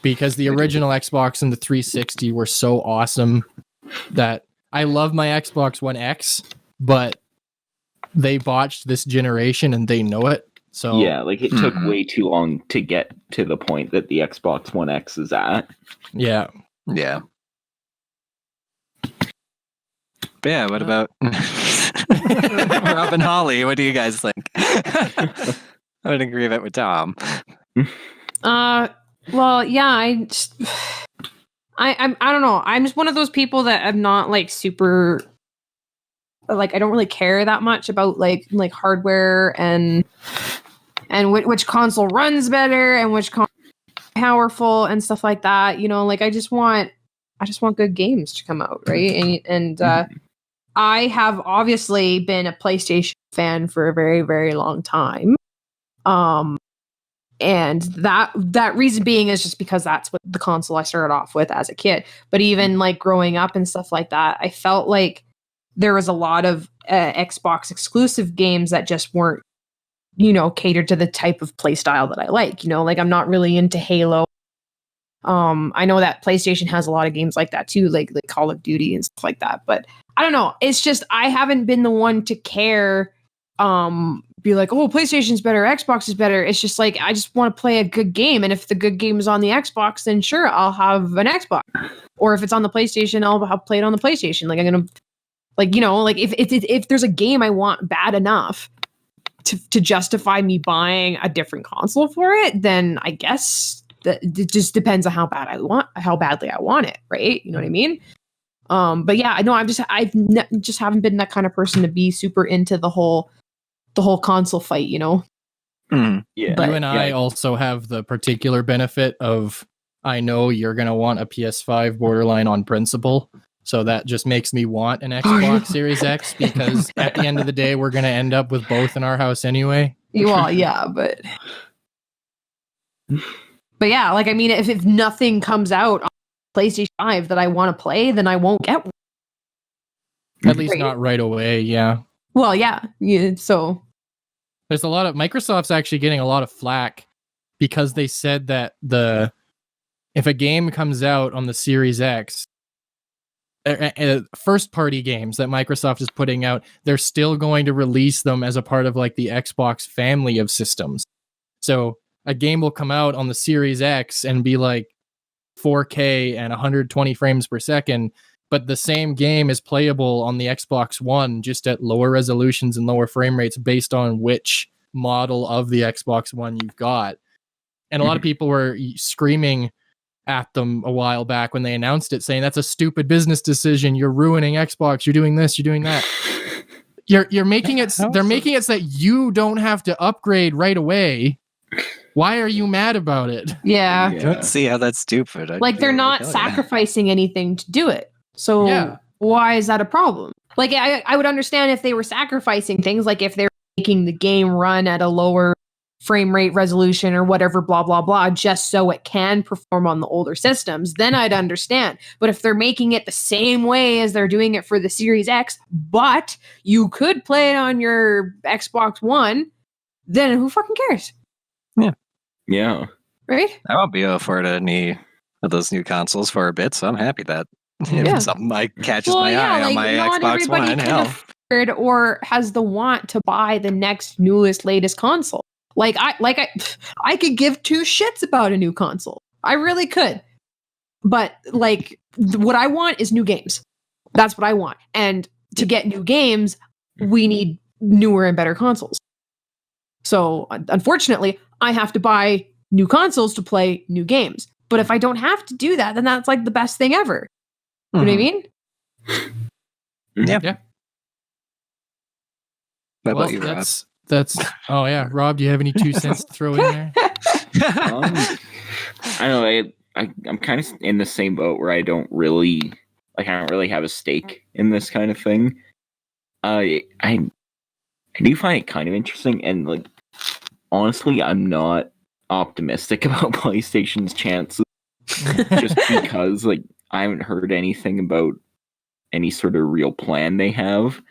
because the original Xbox and the 360 were so awesome that I love my Xbox One X, but they botched this generation and they know it. So yeah, like it took way too long to get to the point that the Xbox One X is at. Yeah. Yeah. But yeah, what about Rob and Holly? What do you guys think? I would agree with it with Tom. Well, yeah, I don't know. I'm just one of those people that I'm not like super, like I don't really care that much about like hardware and which console runs better and which console is powerful and stuff like that. You know, like I just want good games to come out, right? And I have obviously been a PlayStation fan for a very, very long time. And that reason being is just because that's what the console I started off with as a kid. But even like growing up and stuff like that, I felt like there was a lot of Xbox exclusive games that just weren't, you know, catered to the type of play style that I like. You know, like I'm not really into Halo. I know that PlayStation has a lot of games like that too, like Call of Duty and stuff like that. But I don't know. It's just I haven't been the one to care. Be like, oh, PlayStation's better, Xbox is better. It's just like I just want to play a good game, and if the good game is on the Xbox, then sure, I'll have an Xbox. Or if it's on the PlayStation, I'll play it on the PlayStation. Like I'm gonna, like, you know, like if there's a game I want bad enough to justify me buying a different console for it, then I guess that it just depends on how badly I want it, right? You know what I mean? But yeah, I know I just haven't been that kind of person to be super into the whole console fight, you know? Yeah. But, you and I also have the particular benefit of, I know you're going to want a PS5 borderline on principle. So that just makes me want an Xbox Series X, because at the end of the day, we're going to end up with both in our house anyway. Well, yeah, but yeah, like, I mean, if nothing comes out on PlayStation 5 that I want to play, then I won't get one. At least not right away, yeah. Well, yeah, so there's a lot of Microsoft's actually getting a lot of flack because they said that if a game comes out on the Series X, first party games that Microsoft is putting out, they're still going to release them as a part of like the Xbox family of systems. So a game will come out on the Series X and be like 4K and 120 frames per second, but the same game is playable on the Xbox One, just at lower resolutions and lower frame rates based on which model of the Xbox One you've got. And a lot of people were screaming at them a while back when they announced it, saying that's a stupid business decision. You're ruining Xbox. You're doing this. You're doing that. You're making it. They're making it so that you don't have to upgrade right away. Why are you mad about it? Yeah. I don't see how that's stupid. Like they're not sacrificing anything to do it. So why is that a problem? Like I would understand if they were sacrificing things, like if they're making the game run at a lower frame rate resolution or whatever, blah, blah, blah, just so it can perform on the older systems, then I'd understand. But if they're making it the same way as they're doing it for the Series X, but you could play it on your Xbox One, then who fucking cares? Yeah. Yeah. Right? I won't be able to afford any of those new consoles for a bit, so I'm happy that something like catches my eye on my Xbox One. Hell. Or has the want to buy the next newest, latest console. I could give two shits about a new console. I really could. But like what I want is new games. That's what I want. And to get new games, we need newer and better consoles. So unfortunately, I have to buy new consoles to play new games. But if I don't have to do that, then that's like the best thing ever. You know what I mean? Yeah. Yeah. What Well, about you, Rob? that's. Oh yeah, Rob, do you have any 2 cents to throw in there? I don't know. I'm kind of in the same boat where I don't really have a stake in this kind of thing. I do find it kind of interesting, and like honestly, I'm not optimistic about PlayStation's chances, just because like I haven't heard anything about any sort of real plan they have.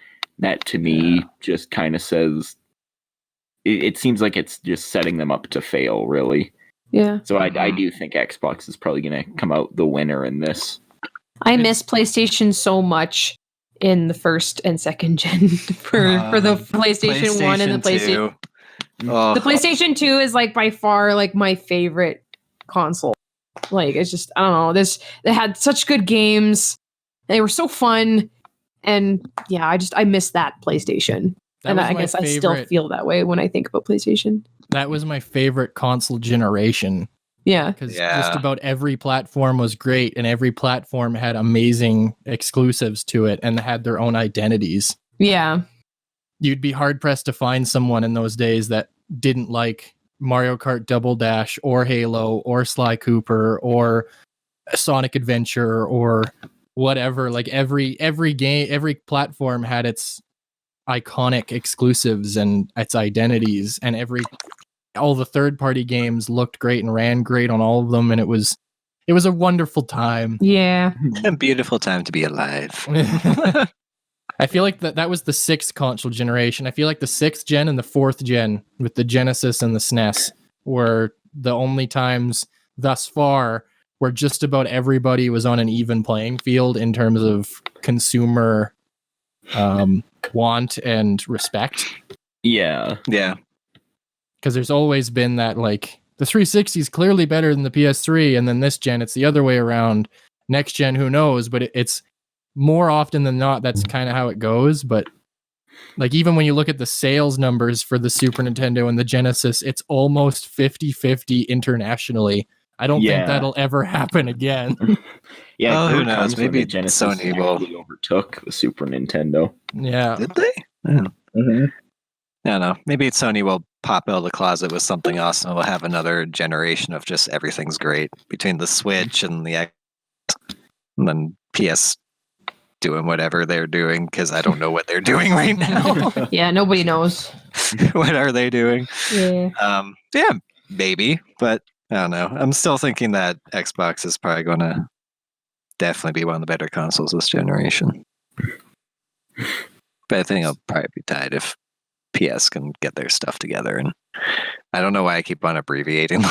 That to me just kind of says it seems like it's just setting them up to fail, really. Yeah. So I do think Xbox is probably going to come out the winner in this. I miss PlayStation so much in the first and second gen for the PlayStation 1 and the PlayStation 2. Oh. The PlayStation 2 is like by far like my favorite console. Like it's just I don't know, they had such good games. They were so fun, and yeah, I miss that PlayStation. And I guess I still feel that way when I think about PlayStation. That was my favorite console generation. Yeah. Because just about every platform was great, and every platform had amazing exclusives to it and had their own identities. Yeah. You'd be hard pressed to find someone in those days that didn't like Mario Kart Double Dash or Halo or Sly Cooper or Sonic Adventure or whatever. Like every game, every platform had its iconic exclusives and its identities, and all the third-party games looked great and ran great on all of them, and it was a wonderful time. Yeah. A beautiful time to be alive. I feel like that was the 6th console generation. I feel like the 6th gen and the 4th gen with the Genesis and the SNES were the only times thus far where just about everybody was on an even playing field in terms of consumer want and respect. Yeah. Yeah. Because there's always been that, like, the 360 is clearly better than the PS3, and then this gen, it's the other way around. Next gen, who knows? But it's more often than not, that's kind of how it goes. But, like, even when you look at the sales numbers for the Super Nintendo and the Genesis, it's almost 50-50 internationally. I don't think that'll ever happen again. Yeah, who knows? Maybe Genesis Sony will overtook the Super Nintendo. Yeah. Did they? Mm-hmm. I don't know. Maybe Sony will pop out of the closet with something else, and we'll have another generation of just everything's great between the Switch and the X, and then PS doing whatever they're doing, because I don't know what they're doing right now. Yeah, nobody knows. What are they doing? Yeah. Yeah, maybe, but I don't know. I'm still thinking that Xbox is probably going to definitely be one of the better consoles this generation. But I think it'll probably be tied if PS can get their stuff together. And I don't know why I keep on abbreviating.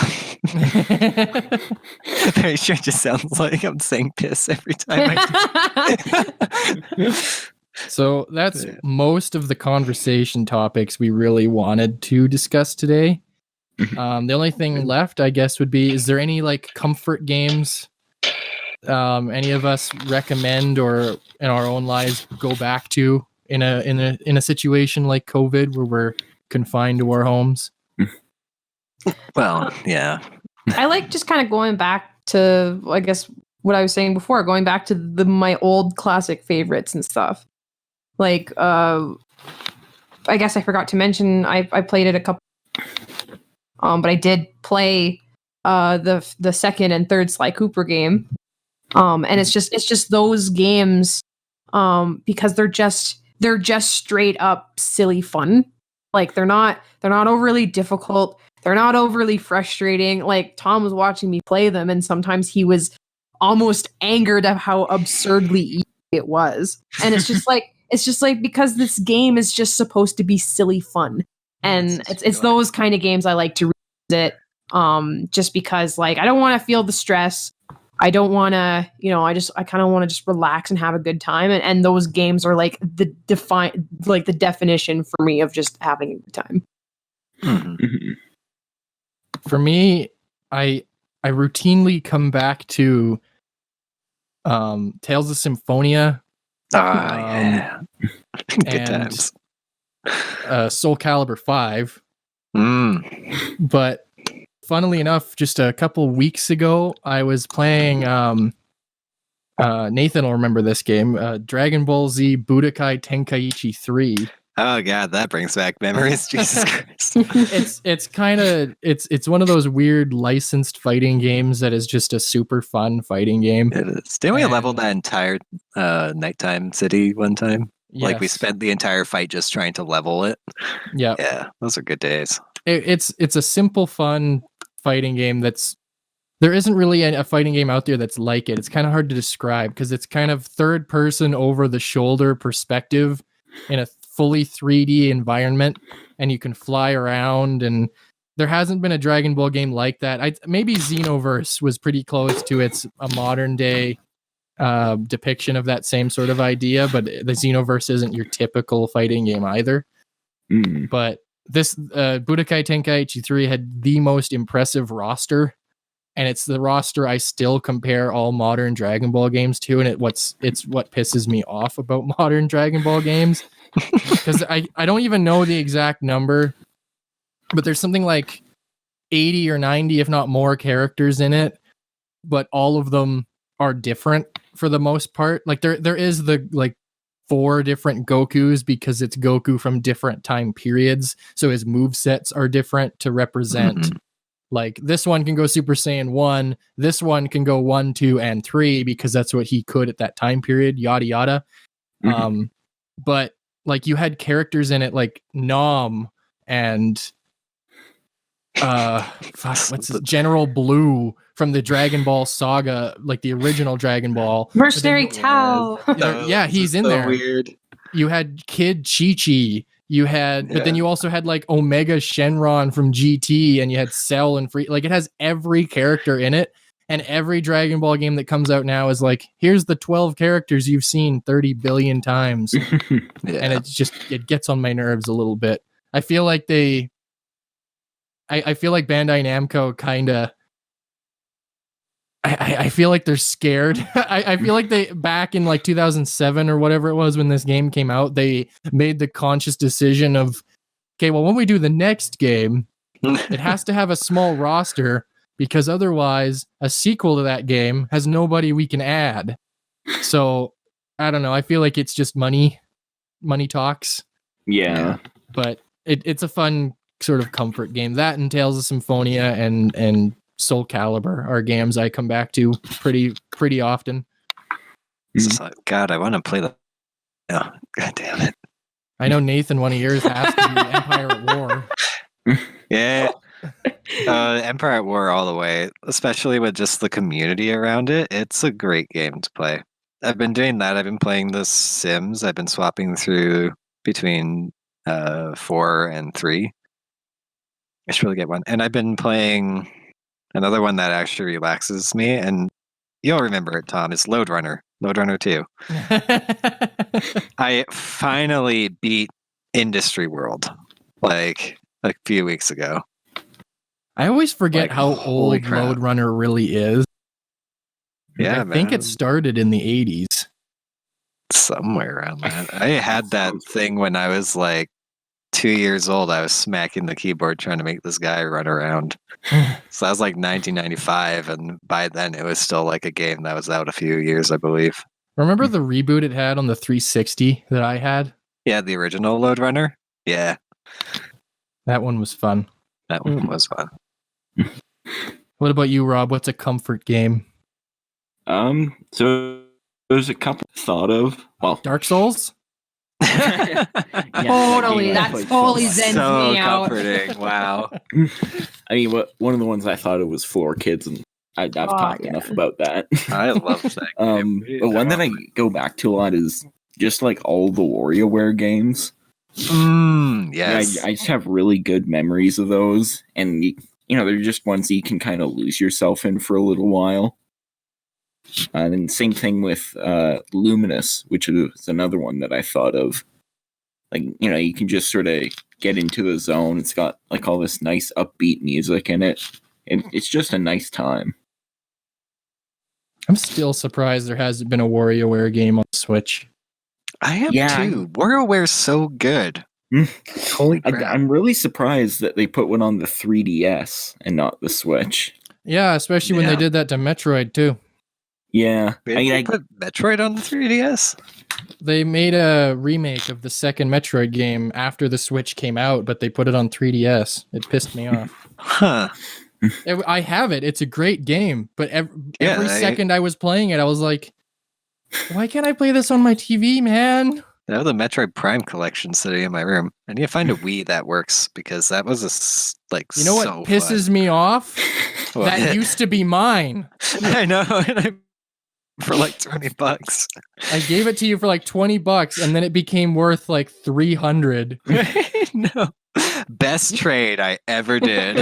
Very sure it just sounds like I'm saying piss every time So that's most of the conversation topics we really wanted to discuss today. The only thing left, I guess, would be, is there any like comfort games any of us recommend or in our own lives go back to in a situation like COVID where we're confined to our homes? Well, yeah. I like just kind of going back to, I guess, what I was saying before, going back to my old classic favorites and stuff. Like, I guess I forgot to mention, I played it a couple, but I did play the second and third Sly Cooper game. And it's just those games, because they're just straight up silly fun. Like they're not overly difficult. They're not overly frustrating. Like Tom was watching me play them, and sometimes he was almost angered at how absurdly easy it was. And it's just like because this game is just supposed to be silly fun, and it's those kind of games I like to revisit. Just because like I don't want to feel the stress. I don't want to, I kind of want to just relax and have a good time. And those games are like the definition for me of just having a good time. Mm-hmm. For me, I routinely come back to Tales of Symphonia. Yeah. Good and times. Soul Calibur 5. But funnily enough, just a couple weeks ago, I was playing. Nathan will remember this game. Dragon Ball Z Budokai Tenkaichi 3. Oh god, that brings back memories. Jesus Christ. It's one of those weird licensed fighting games that is just a super fun fighting game. It is. Didn't we level that entire nighttime city one time? Like we Yes. spent the entire fight just trying to level it. Yeah. Yeah, those are good days. It's a simple, fun fighting game there isn't really a fighting game out there that's like it. It's kind of hard to describe because it's kind of third person over the shoulder perspective in a fully 3D environment, and you can fly around, and there hasn't been a Dragon Ball game like that. Maybe Xenoverse was pretty close to a modern day depiction of that same sort of idea, but the Xenoverse isn't your typical fighting game either. But this Budokai Tenkaichi 3 had the most impressive roster, and it's the roster I still compare all modern Dragon Ball games to, and it's what pisses me off about modern Dragon Ball games, because I don't even know the exact number, but there's something like 80 or 90, if not more, characters in it, but all of them are different for the most part. Like there is the like 4 different Gokus because it's Goku from different time periods, so his movesets are different to represent. Like this one can go Super Saiyan 1, this one can go 1, 2, and 3 because that's what he could at that time period, yada yada. But like you had characters in it like Nom and what's his General Blue from the Dragon Ball saga, like the original Dragon Ball. Mercenary Tao. Yeah, he's in there. Weird. You had Kid Chi-Chi. You had, but then you also had like Omega Shenron from GT, and you had Cell and Free. Like it has every character in it, and every Dragon Ball game that comes out now is like, here's the 12 characters you've seen 30 billion times, and it gets on my nerves a little bit. I feel like I feel like Bandai Namco kind of. I feel like they're scared. I feel like they, back in like 2007 or whatever it was when this game came out, they made the conscious decision of, okay, well, when we do the next game, it has to have a small roster because otherwise a sequel to that game has nobody we can add. So I don't know. I feel like it's just money talks. Yeah. But it's a fun sort of comfort game. That and Tales of Symphonia and Soul Calibur are games I come back to pretty often. God, I want to play the. Oh, God damn it! I know Nathan, one of yours has to be Empire at War. Yeah, Empire at War all the way. Especially with just the community around it, it's a great game to play. I've been doing that. I've been playing The Sims. I've been swapping through between 4 and 3. I should really get one, and I've been playing. Another one that actually relaxes me, and you'll remember it, Tom, is Lode Runner 2. I finally beat Industry World like a few weeks ago. I always forget Like, how holy old crap. Lode Runner really is. Yeah, I think man. it started in the 80s. Somewhere around that. I had that thing when I was like 2 years old. I was smacking the keyboard trying to make this guy run around. So that was like 1995, and by then it was still like a game that was out a few years, I believe. Remember the reboot it had on the 360 that I had? Yeah, the original Lode Runner. Yeah, That one was fun. that one was fun. What about you, Rob? What's a comfort game? So there's a couple thought of. Well, Dark Souls? yes, Totally, that that's game I totally played so much. zen So me out. comforting. Wow. I mean, one of the ones I thought of was Floor Kids, and I've talked enough about that. I love that game. The one that I go back to a lot is just like all the WarioWare games. Yes. I just have really good memories of those, and they're just ones that you can kind of lose yourself in for a little while. And then same thing with Luminous, which is another one that I thought of. Like, you can just sort of get into the zone. It's got like all this nice upbeat music in it. And it's just a nice time. I'm still surprised there hasn't been a WarioWare game on Switch. I am Yeah. too. WarioWare's so good. Holy crap. I'm really surprised that they put one on the 3DS and not the Switch. Yeah, especially when they Yeah. did that to Metroid too. Yeah. They put Metroid on the 3DS? They made a remake of the second Metroid game after the Switch came out, but they put it on 3DS. It pissed me off. Huh. I have it. It's a great game, but every second I was playing it, I was like, why can't I play this on my TV, man? I have the Metroid Prime collection sitting in my room. I need to find a Wii that works because that was You know what pisses me off? What? That used to be mine. I know, and for like $20. I gave it to you for like $20 and then it became worth like 300. No. Best trade I ever did.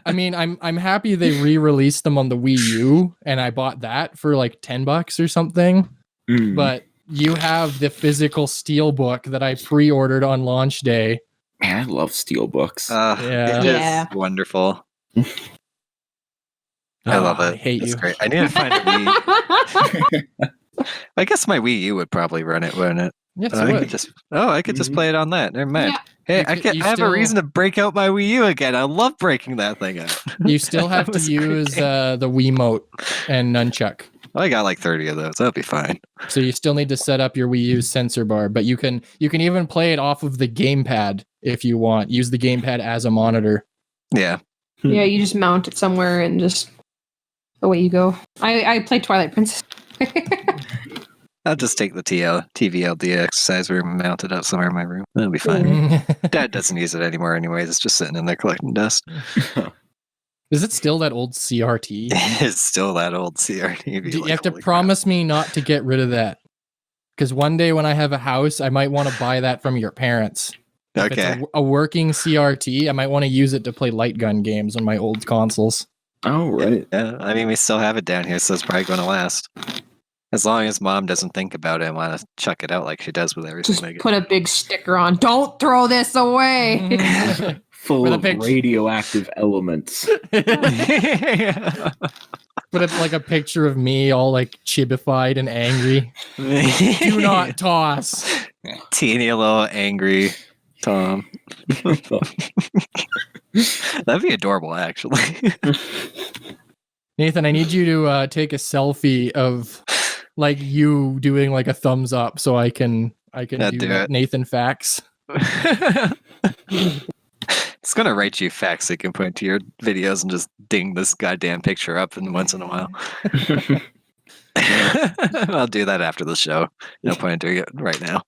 I mean, I'm happy they re-released them on the Wii U and I bought that for like $10 or something. But you have the physical Steelbook that I pre-ordered on launch day. Man, I love Steelbooks. It is wonderful. I love it. I hate it's you. Great. I need to find a Wii. I guess my Wii U would probably run it, wouldn't it? Yes, I it could would. just play it on that. Never mind. Yeah. Hey, You I have still- a reason to break out my Wii U again. I love breaking that thing out. You still have That to was a great use game. the Wiimote and nunchuck. I got like 30 of those. That'll be fine. So you still need to set up your Wii U sensor bar, but you can even play it off of the gamepad if you want. Use the gamepad as a monitor. Yeah. Yeah, you just mount it somewhere and just away you go. I played Twilight Princess. I'll just take the TVLD exercise room and mount it up somewhere in my room. That'll be fine. Dad doesn't use it anymore anyways. It's just sitting in there collecting dust. Is it still that old CRT? It's still that old CRT. You have to promise me not to get rid of that. Because one day when I have a house, I might want to buy that from your parents. If Okay. it's a working CRT, I might want to use it to play light gun games on my old consoles. Oh, right. Yeah, I mean, we still have it down here, so it's probably going to last. As long as Mom doesn't think about it and want to chuck it out like she does with everything. Just they get. put a big sticker on. Don't throw this away. Full With a of picture. radioactive elements. Yeah. Put up like a picture of me all like chibified and angry. Do not toss. Teeny little angry Tom. That'd be adorable, actually. Nathan, I need you to take a selfie of like you doing like a thumbs up so I can Yeah, do do that it. Nathan facts. It's gonna write you facts so you can point to your videos and just ding this goddamn picture up once in a while. I'll do that after the show. No point in doing it right now.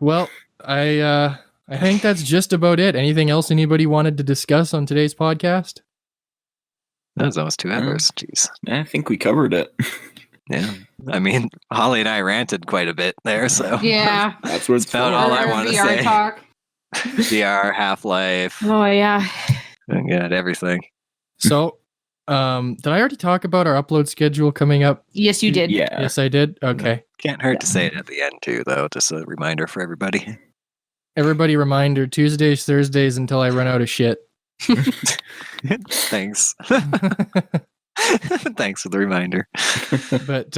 Well, I think that's just about it. Anything else anybody wanted to discuss on today's podcast? That was almost 2 hours. Jeez. I think we covered it. Yeah. I mean, Holly and I ranted quite a bit there, so Yeah. That's what it's About for. all I Our wanna VR say. talk. VR, Half-Life, Oh yeah. I got everything. So, did I already talk about our upload schedule coming up? Yes, you did. Yeah. Yes, I did. Okay. Can't hurt to say it at the end too, though. Just a reminder for everybody. Everybody reminder, Tuesdays, Thursdays until I run out of shit. Thanks. Thanks for the reminder. But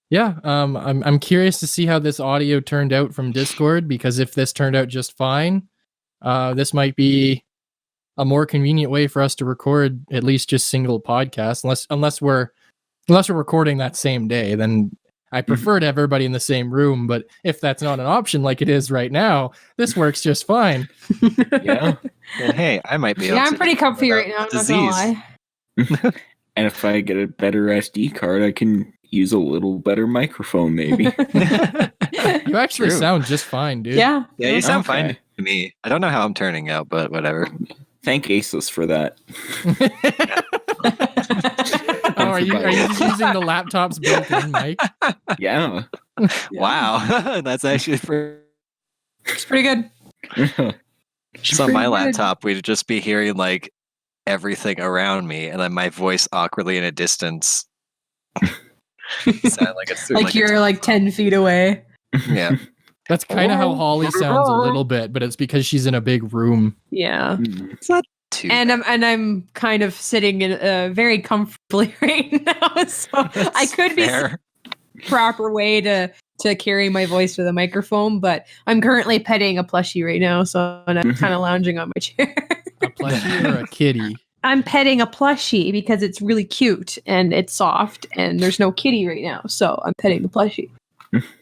yeah, I'm curious to see how this audio turned out from Discord, because if this turned out just fine, this might be a more convenient way for us to record at least just single podcasts, unless we're recording that same day. Then I prefer to have everybody in the same room, but if that's not an option like it is right now, this works just fine. Yeah. And hey, I might be able Yeah, to I'm pretty comfy right now. I'm not gonna lie. And if I get a better SD card, I can use a little better microphone, maybe. You actually True. sound just fine, dude. Yeah. Yeah, you sound Okay. fine to me. I don't know how I'm turning out, but whatever. Thank Asus for that. Oh, are you just using the laptop's built-in mic? Yeah. Wow, that's actually for. It's pretty good. So on my Pretty good. laptop, we'd just be hearing like everything around me, and then my voice awkwardly in a distance. Sound like it's through Like you're like 10 feet away. yeah. That's kind of how Holly sounds a little bit, but it's because she's in a big room. Yeah. It's not too. And I'm kind of sitting in very comfortably right now, so I could be fair. proper way to to carry my voice to the microphone, but I'm currently petting a plushie right now, so I'm kind of lounging on my chair. A plushie or a kitty? I'm petting a plushie because it's really cute and it's soft, and there's no kitty right now, so I'm petting the plushie.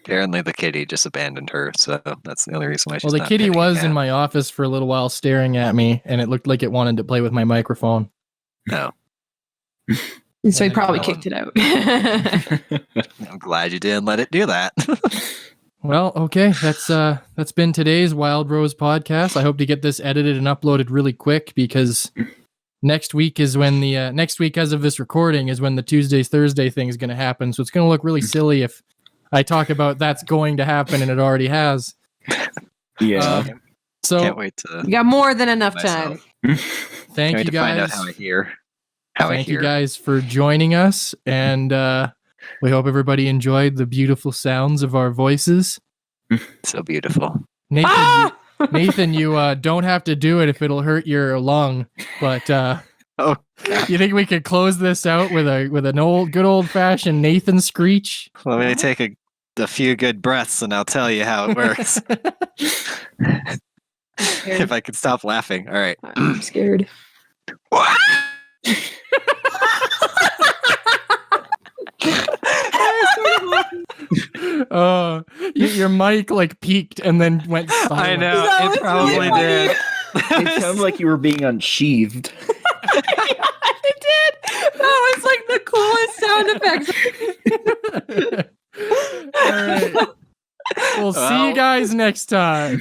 Apparently the kitty just abandoned her, so that's the only reason why she's Well, the not kitty petting a was in cat. my office for a little while staring at me, and it looked like it wanted to play with my microphone. No. And so he Yeah, probably no. kicked it out. I'm glad you didn't let it do that. Well, okay, that's been today's Wildrose podcast. I hope to get this edited and uploaded really quick because next week is when the next week, as of this recording, is when the Thursday thing is going to happen. So it's going to look really silly if I talk about that's going to happen and it already has. Yeah. So Can't wait to You got more than enough time. myself. thank Can't wait you to find out guys. how I hear. How I Thank you hear. guys for joining us, and we hope everybody enjoyed the beautiful sounds of our voices. So beautiful. Nathan, Ah! Nathan, you don't have to do it if it'll hurt your lung, but Oh, you think we could close this out with an good old fashioned Nathan screech? let me take a few good breaths and I'll tell you how it works. If I could stop laughing. All right. I'm scared. Your mic like peaked and then went silent. I know. That was It probably really did. It sounded like you were being unsheathed. It did. That was like the coolest sound effects. All right. We'll see you Well. guys next time.